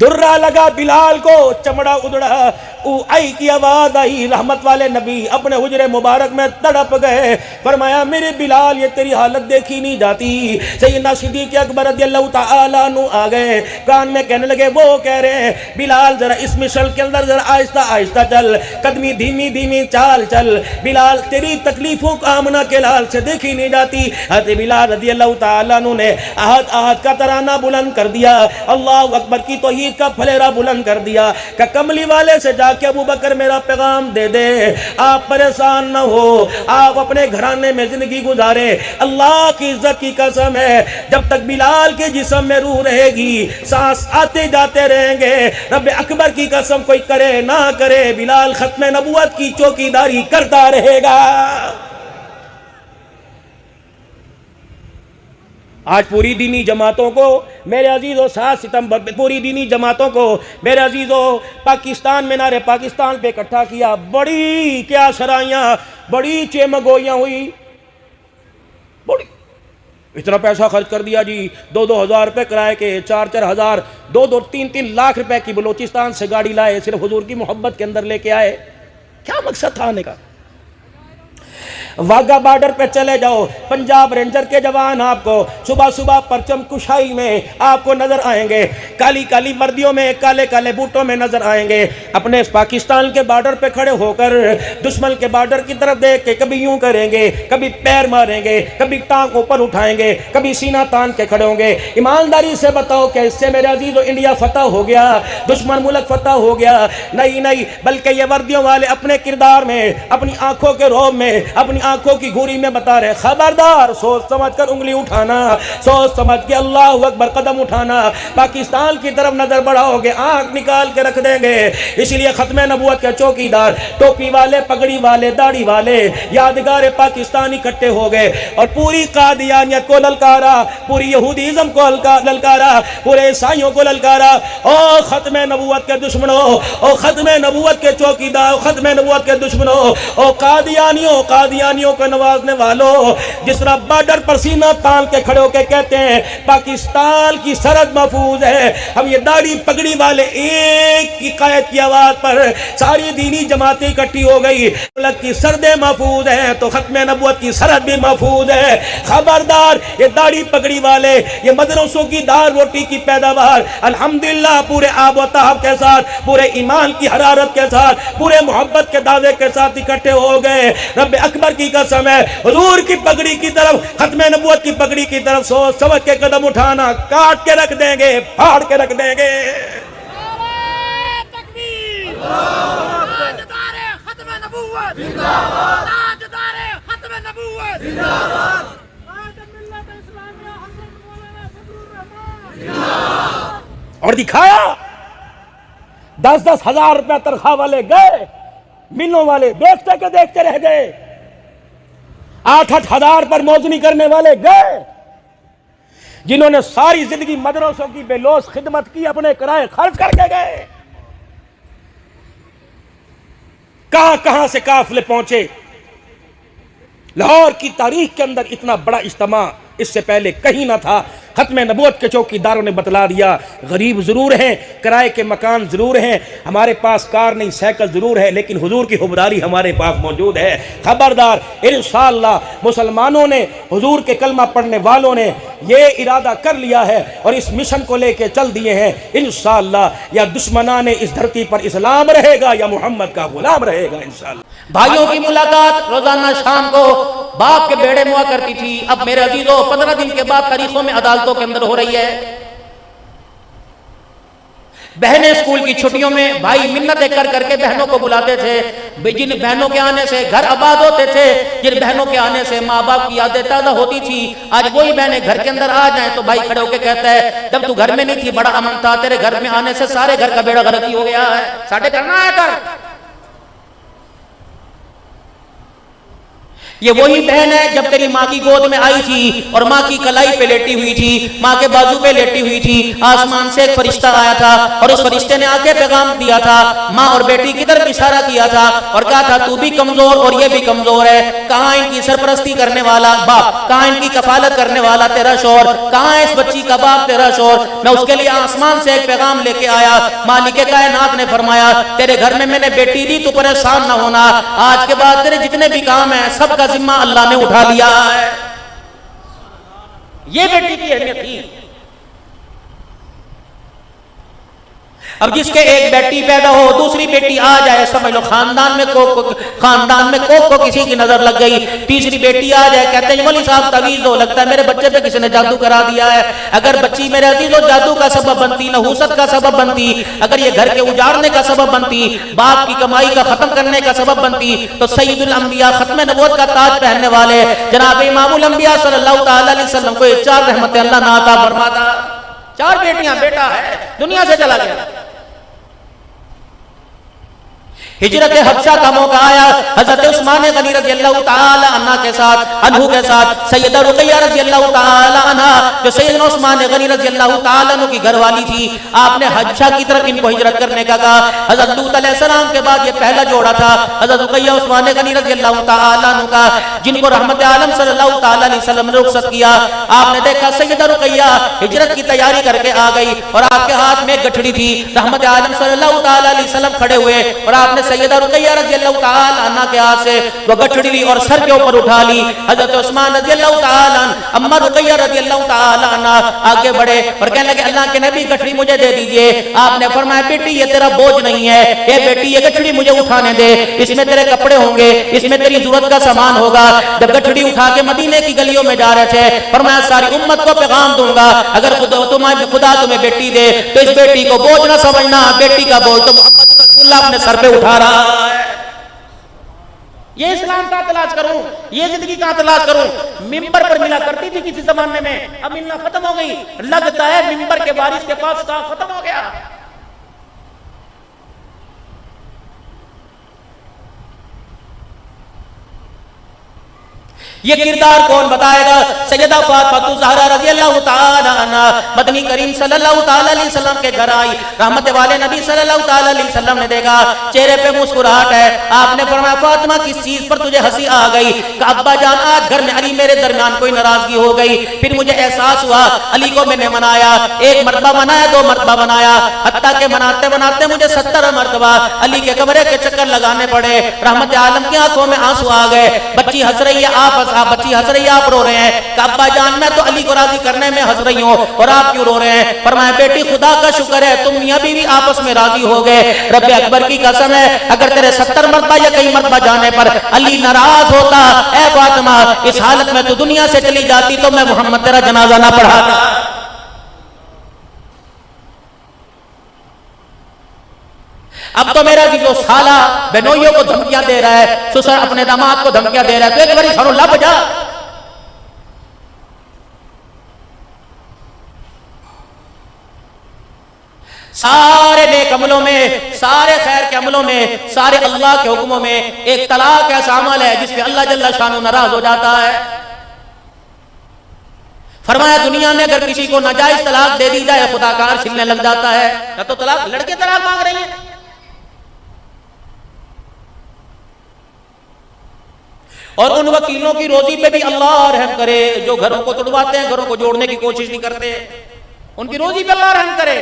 درہ لگا بلال کو، چمڑا ادڑا، آئی کی آواز آئی، رحمت والے نبی اپنے حجرے مبارک میں تڑپ گئے، فرمایا میرے بلال یہ تیری حالت دیکھی نہیں جاتی۔ سیدنا صدیق اکبر رضی اللہ تعالیٰ عنہ آ گئے، کان میں کہنے لگے، وہ کہہ رہے ہیں بلال ذرا اس مشل کے اندر ذرا آہستہ آہستہ چل، قدمی دھیمی دھیمی چال چل، بلال تیری تکلیفوں کا آمنہ کے لال سے دیکھی نہیں جاتی۔ حضرت بلال رضی اللہ تعالیٰ عنہ نے احد احد کا ترانہ بلند کر دیا، اللہ اکبر کی توحید کا پھلیرا بلند کر دیا کہ کملی والے سے جا کہ ابو بکر میرا پیغام دے دے، آپ پریشان نہ ہو، آپ اپنے گھرانے میں زندگی گزارے، اللہ کی عزت کی قسم ہے جب تک بلال کے جسم میں روح رہے گی، سانس آتے جاتے رہیں گے، رب اکبر کی قسم کوئی کرے نہ کرے، بلال ختم نبوت کی چوکیداری کرتا رہے گا۔ آج پوری دینی جماعتوں کو میرے عزیزو 7 ستمبر پہ پوری دینی جماعتوں کو میرے عزیزو پاکستان میں نعرے پاکستان پہ اکٹھا کیا، بڑی کیا سرائیاں، بڑی چیمگوئیاں ہوئی، بڑی اتنا پیسہ خرچ کر دیا جی، 2-2 ہزار روپے کرائے کے، 4-4 ہزار، 2-2 3-3 لاکھ روپے کی بلوچستان سے گاڑی لائے، صرف حضور کی محبت کے اندر لے کے آئے۔ کیا مقصد تھا آنے کا؟ واگا بارڈر پہ چلے جاؤ، پنجاب رینجر کے جوان آپ کو صبح صبح پرچم کشائی میں آپ کو نظر آئیں گے، کالی کالی وردیوں میں، کالے کالے بوٹوں میں نظر آئیں گے، اپنے پاکستان کے بارڈر پہ کھڑے ہو کر دشمن کے بارڈر کی طرف دیکھ کے کبھی یوں کریں گے، کبھی پیر ماریں گے، کبھی ٹانگ اوپر اٹھائیں گے، کبھی سینہ تان کے کھڑے ہوں گے۔ ایمانداری سے بتاؤ کہ اس سے میرے عزیزو انڈیا فتح ہو گیا، دشمن ملک فتح ہو گیا؟ نہیں نہیں، بلکہ یہ وردیوں والے اپنے کردار میں، اپنی آنکھوں کے روب میں، اپنی آنکھوں کی گھوری میں بتا رہے خبردار، سوچ سمجھ کر انگلی اٹھانا، سوچ سمجھ کے اللہ اکبر قدم اٹھانا، پاکستان کی طرف نظر بڑھاؤ گے آنکھ نکال کے رکھ دیں گے۔ اسی لیے ختم نبوت کے چوکیدار، ٹوپی والے، پگڑی والے، داڑھی والے، یادگار پاکستان اکٹھے ہو گئے اور پوری قادیانیت کو للکارا، پوری یہودیزم کو للکارا، پورے عیسائیوں کو للکارا، او ختم نبوت کے دشمنوں، او ختم نبوت کے چوکیدار، ختم نبوت کے دشمنوں، او قادیانیوں کو نوازنے والوں، جس طرح بارڈر پر سینہ تان کے کھڑے ہو کے کہتے ہیں پاکستان کی سرحد محفوظ ہے، ہم یہ داڑھی پگڑی والے ایک کی قائد کی آواز پر ساری دینی جماعتیں اکٹھی ہو گئی، ملک کی سرحدیں محفوظ ہیں تو ختم نبوت کی سرحد بھی محفوظ ہے۔ خبردار، یہ داڑھی پگڑی والے، یہ مدرسوں کی دال روٹی کی پیداوار الحمدللہ پورے آب و تاب کے ساتھ، پورے ایمان کی حرارت کے ساتھ، پورے محبت کے دعوے کے ساتھ اکٹھے ہو گئے۔ رب اکبر کی قسم ہے، حضور کی پگڑی کی طرف، ختم نبوت کی پگڑی کی طرف سوچ سمجھ کے قدم اٹھانا، کاٹ کے رکھ دیں گے، پھاڑ کے رکھ دیں گے۔
تاجدار ختم نبوت زندہ باد، تاجدار ختم نبوت زندہ باد، قائد ملت اسلامیہ حضرت مولانا فضل الرحمان زندہ باد۔
اور دکھایا 10-10 ہزار روپے تنخواہ والے گئے، ملوں والے دیکھتے کے دیکھتے رہ گئے، 8-8 ہزار پر موزنی کرنے والے گئے، جنہوں نے ساری زندگی مدرسوں کی بے لوث خدمت کی، اپنے کرائے خرچ کر کے گئے، کہاں کہاں سے قافلے پہنچے۔ لاہور کی تاریخ کے اندر اتنا بڑا اجتماع اس سے پہلے کہیں نہ تھا۔ ختم نبوت کے چوکیداروں نے بتلا دیا، غریب ضرور ہیں، کرائے کے مکان ضرور ہیں، ہمارے پاس کار نہیں سائیکل ضرور ہے، لیکن حضور کی حبداری ہمارے پاس موجود ہے۔ خبردار، انشاءاللہ مسلمانوں نے، حضور کے کلمہ پڑھنے والوں نے یہ ارادہ کر لیا ہے اور اس مشن کو لے کے چل دیے ہیں، انشاءاللہ یا دشمنان اس دھرتی پر اسلام رہے گا یا محمد کا غلام رہے گا انشاءاللہ۔
بھائیوں کی ملاقات روزانہ شام کو باپ کے بیڑے میں ہوا کرتی تھی، اب میرے عزیزو 15 دن کے بعد تاریخوں میں عدالتوں کے اندر ہو رہی ہے۔ بہنیں اسکول کی چھٹیوں میں بھائی منتیں کر کر کے بہنوں کو بلاتے تھے، جن بہنوں کے آنے سے گھر آباد ہوتے تھے، جن بہنوں کے آنے سے ماں باپ کی یادیں تازہ ہوتی تھی، آج وہی بہنیں گھر کے اندر آ جائیں تو بھائی کھڑے ہو کے کہتا ہے جب تو گھر میں نہیں تھی بڑا امن تھا، تیرے گھر میں آنے سے سارے گھر کا بیڑا غرقی ہو گیا ہے، ساڑھے کرنا ہے کر۔ یہ وہی بہن ہے جب تیری ماں کی گود میں آئی تھی اور ماں کی کلائی پہ لیٹی ہوئی تھی، ماں کے بازو پہ لیٹی ہوئی تھی، آسمان سے ایک فرشتہ آیا تھا اور اس فرشتے نے آ کے پیغام دیا تھا، ماں اور بیٹی کی طرف اشارہ کیا تھا اور کہا تھا تو بھی کمزور اور یہ بھی کمزور ہے، کہاں ان کی سرپرستی کرنے والا باپ، کہاں ان کی کفالت کرنے والا تیرا شوہر، کہاں ہے اس بچی کا باپ تیرا شوہر؟ میں اس کے لیے آسمان سے ایک پیغام لے کے آیا، مالک کائنات نے فرمایا تیرے گھر میں نے بیٹی دی، تو پریشان نہ ہونا، آج کے بعد تیرے جتنے بھی کام ہیں سب کا ذمہ اللہ نے اٹھا لیا ہے۔ یہ بیٹی کی اہمیت تھی۔ اب جس کے ایک بیٹی پیدا ہو دوسری بیٹی آ جائے، سمجھ لو خاندان میں کو کسی کی نظر لگ گئی، تیسری بیٹی آ جائے، کہتے ہیں مولوی صاحب تعویذ ہو، لگتا ہے میرے بچے پہ کسی نے جادو کرا دیا ہے۔ اگر بچی میرے عزیزو جادو کا سبب بنتی، نحوست کا سبب بنتی، اگر یہ گھر کے اجاڑنے کا سبب بنتی، باپ کی کمائی کا ختم کرنے کا سبب بنتی، تو سید الانبیاء ختم نبوت کا تاج پہننے والے جناب امام الانبیاء صلی اللہ تعالی علیہ وسلم کو یہ 4 رحمتیں اللہ نہ عطا فرماتا۔ 4 بیٹیاں، بیٹا ہے دنیا سے چلا گیا۔ ہجرت حبشہ کا موقع آیا، حضرت عثمان غنی رضی اللہ تعالی عنہ کے ساتھ سیدہ رقیہ رضی اللہ تعالی عنہ جو سیدنا عثمان غنی رضی اللہ تعالی عنہ کی گھر والی تھی، آپ نے حبشہ کی طرف ان کو ہجرت کرنے کا کہا۔ حضرت لوط علیہ السلام کے بعد یہ پہلا جوڑا تھا، حضرت رقیہ عثمان غنی رضی اللہ تعالی عنہ کا، جن کو رحمت عالم صلی اللہ تعالی علیہ وسلم نے رخصت کیا۔ آپ نے دیکھا سیدہ رقیہ ہجرت کی تیاری کر کے آ گئی اور آپ کے ہاتھ میں گٹھڑی تھی، رحمت عالم صلی اللہ تعالی علیہ وسلم کھڑے ہوئے اور آپ نے سیدہ رقیہ رضی اللہ تعالی عنہ کے ہاتھ سے وہ گٹھڑی لی اور سر کے اوپر اٹھا لی۔ حضرت عثمان رضی اللہ تعالی عنہ، اما رقیہ رضی اللہ تعالی عنہ آگے بڑھے اور کہنے لگے اللہ کے نبی گٹھڑی مجھے دے دیجئے۔ آپ نے فرمایا بیٹی یہ تیرا بوجھ نہیں ہے، اے بیٹی یہ گٹھڑی مجھے اٹھانے دے، اس میں تیرے کپڑے ہوں گے، اس میں تیری ضرورت کا سامان ہوگا۔ جب گٹھڑی اٹھا کے مدینے کی گلیوں میں جا رہے تھے، فرمایا ساری امت کو پیغام دوں گا اگر خدا تمہیں بیٹی دے تو اس بیٹی کو بوجھ نہ سمجھنا، بیٹی کا بوجھ تو محمد رسول اللہ اپنے سر پہ اٹھا رہا ہے۔ یہ اسلام کا تلاش کروں، یہ زندگی کا تلاش کروں۔ ممبر پر ملا کرتی تھی کسی زمانے میں، اب ملنا ختم ہو گئی، لگتا ہے ممبر کے وارث کے پاس کا ختم ہو گیا۔ یہ کردار کون بتائے گا؟ سیدہ فاطمہ الزہرا رضی اللہ تعالی عنہ مدنی کریم صلی اللہ تعالی علیہ وسلم کے گھر آئی، رحمت والے نبی صلی اللہ تعالی علیہ وسلم نے دیکھا چہرے پہ مسکراہٹ ہے۔ آپ نے فرمایا فاطمہ کس چیز پر تجھے ہنسی آ گئی؟ کہ ابا جان آج گھر میں علی میرے درمیان کوئی ناراضگی ہو گئی، پھر مجھے احساس ہوا علی کو میں نے منایا، 1 مرتبہ منایا، 2 مرتبہ منایا، حتیٰ کہ مناتے مناتے مجھے 70 مرتبہ علی کے کمرے کے چکر لگانے پڑے۔ رحمت عالم کی آنکھوں میں آنسو آ گئے، بچی ہنس رہی ہے، بچی ہنس رہی ہے، آپ رو رہے ہیں کہ ابا جان میں تو علی کو راضی کرنے میں ہنس رہی ہوں اور آپ کیوں رو رہے ہیں؟ فرمایا بیٹی خدا کا شکر ہے تم میاں بیوی آپس میں راضی ہو گئے، رب اکبر کی قسم ہے اگر تیرے 70 مرتبہ یا کئی مرتبہ جانے پر علی ناراض ہوتا، اے فاطمہ اس حالت میں تو دنیا سے چلی جاتی تو میں محمد تیرا جنازہ نہ پڑھاتا۔ اب تو میرا جو سالہ بنوئیوں کو دھمکیاں دے رہا ہے، سسر اپنے داماد کو دھمکیاں دے رہا ہے، تو ایک باری سنو لب جا۔ سارے نیک عملوں میں، سارے خیر کے عملوں میں، سارے اللہ کے حکموں میں ایک طلاق ایسا عمل ہے جس پہ اللہ جل شانہ ناراض ہو جاتا ہے۔ فرمایا دنیا میں اگر کسی کو ناجائز طلاق دے دی جائے خدا کا عرش ہلنے لگ جاتا ہے۔ یا تو طلاق لڑکے طلاق مانگ رہے ہیں، اور ان وکیلوں کی روزی پہ بھی اللہ رحم کرے جو گھروں کو توڑواتے ہیں، گھروں کو جوڑنے کی کوشش نہیں کرتے، ان کی روزی پہ اللہ رحم کرے۔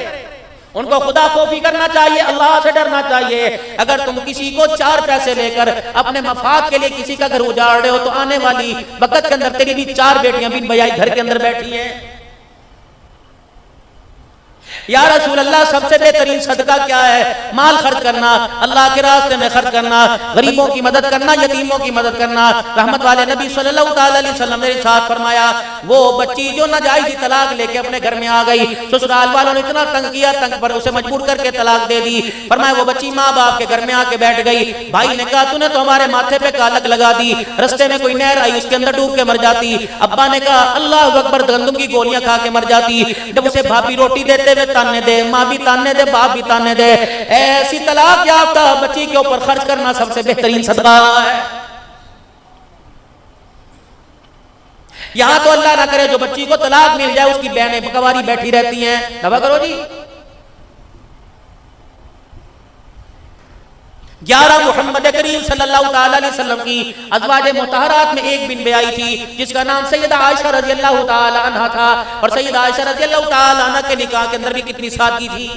ان کو خدا خوفی کرنا چاہیے، اللہ سے ڈرنا چاہیے۔ اگر تم کسی کو 4 پیسے لے کر اپنے مفاد کے لیے کسی کا گھر اجاڑ رہے ہو تو آنے والی وقت کے اندر تیری بھی 4 بیٹیاں بھی بھائی گھر کے اندر بیٹھی ہیں۔ یا رسول اللہ سب سے بہترین صدقہ کیا ہے؟ مال خرچ کرنا، اللہ کے راستے میں خرچ کرنا، غریبوں کی مدد کرنا، یتیموں کی مدد کرنا۔ رحمت والے نبی صلی اللہ تعالی علیہ وسلم نے ارشاد فرمایا وہ بچی جو ناجائز طلاق لے کے اپنے گھر میں آ گئی، سسرال والوں نے اتنا تنگ کیا، تنگ پر اسے مجبور کر کے طلاق دے دی۔ فرمایا وہ بچی ماں باپ کے گھر میں آ کے بیٹھ گئی، بھائی نے کہا تو نے تو ہمارے ماتھے پہ کالک لگا دی، رستے میں کوئی نہر آئی اس کے اندر ڈوب کے مر جاتی۔ ابا نے کہا اللہ اکبر، گندم کی گولیاں کھا کے مر جاتی۔ جب اسے بھابی روٹی دیتے ہوئے تانے دے، ماں بھی تانے دے، باپ بھی تانے دے، ایسی طلاق یافتہ بچی کے اوپر خرچ کرنا سب سے بہترین صدقہ ہے۔ یہاں تو اللہ نہ کرے جو بچی کو طلاق مل جائے اس کی بہنیں بکواری بیٹھی رہتی ہیں، توبہ کرو جی۔ 11 محمد کریم صلی اللہ تعالی علیہ وسلم کی ازواج مطہرات میں ایک بن بیائی تھی جس کا نام سیدہ عائشہ رضی اللہ تعالی عنہ تھا، اور سیدہ عائشہ رضی اللہ تعالی عنہ کے نکاح کے اندر بھی کتنی سادگی تھی۔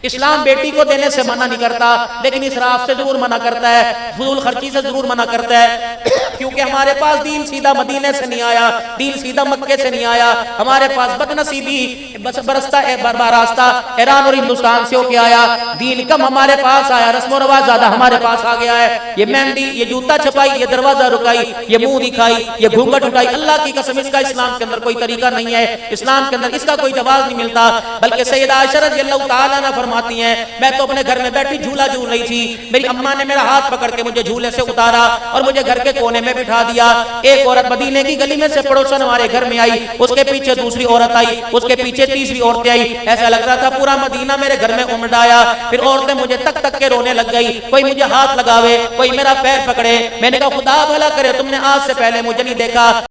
اسلام بیٹی کو دینے سے منع نہیں کرتا، لیکن اسراف سے ضرور منع کرتا ہے، فضول خرچی سے ضرور منع کرتا ہے، کیونکہ ہمارے پاس دین سیدھا مدینے سے نہیں آیا، دین سیدھا مکے سے نہیں آیا، ہمارے پاس بدنصیبی براستہ ایران اور ہندوستان سے ہو کے آیا، دین کم ہمارے پاس آیا، رسم و رواج زیادہ ہمارے پاس آ گیا ہے۔ یہ مہندی، یہ جوتا چھپائی، یہ دروازہ رکائی، یہ منہ دکھائی، یہ گھونگھٹ اٹھائی، اللہ کی قسم اس کا اسلام کے اندر کوئی طریقہ نہیں ہے، اسلام کے اندر اس کا کوئی جواز نہیں ملتا۔ بلکہ سیدہ عائشہ رضی اللہ تعالیٰ عنہ فرماتی ہیں میں تو اپنے گھر میں بیٹھی جھولا جھول رہی تھی، میری اماں نے میرا ہاتھ پکڑ کے مجھے جھولے سے اتارا اور مجھے گھر کے کونے میں بٹھا دیا۔ ایک عورت مدینے کی گلی میں سے پڑوسن ہمارے گھر میں آئی، اس کے پیچھے دوسری عورت آئی، اس کے پیچھے تیسری عورتیں آئی، ایسا لگ رہا تھا پورا مدینہ میرے گھر میں امڈ آیا۔ پھر عورتیں مجھے تک تک کے رونے لگ گئی، کوئی مجھے ہاتھ لگاوے، کوئی میرا پیر پکڑے۔ میں نے کہا خدا بھلا کرے تم نے آج سے پہلے مجھے نہیں دیکھا۔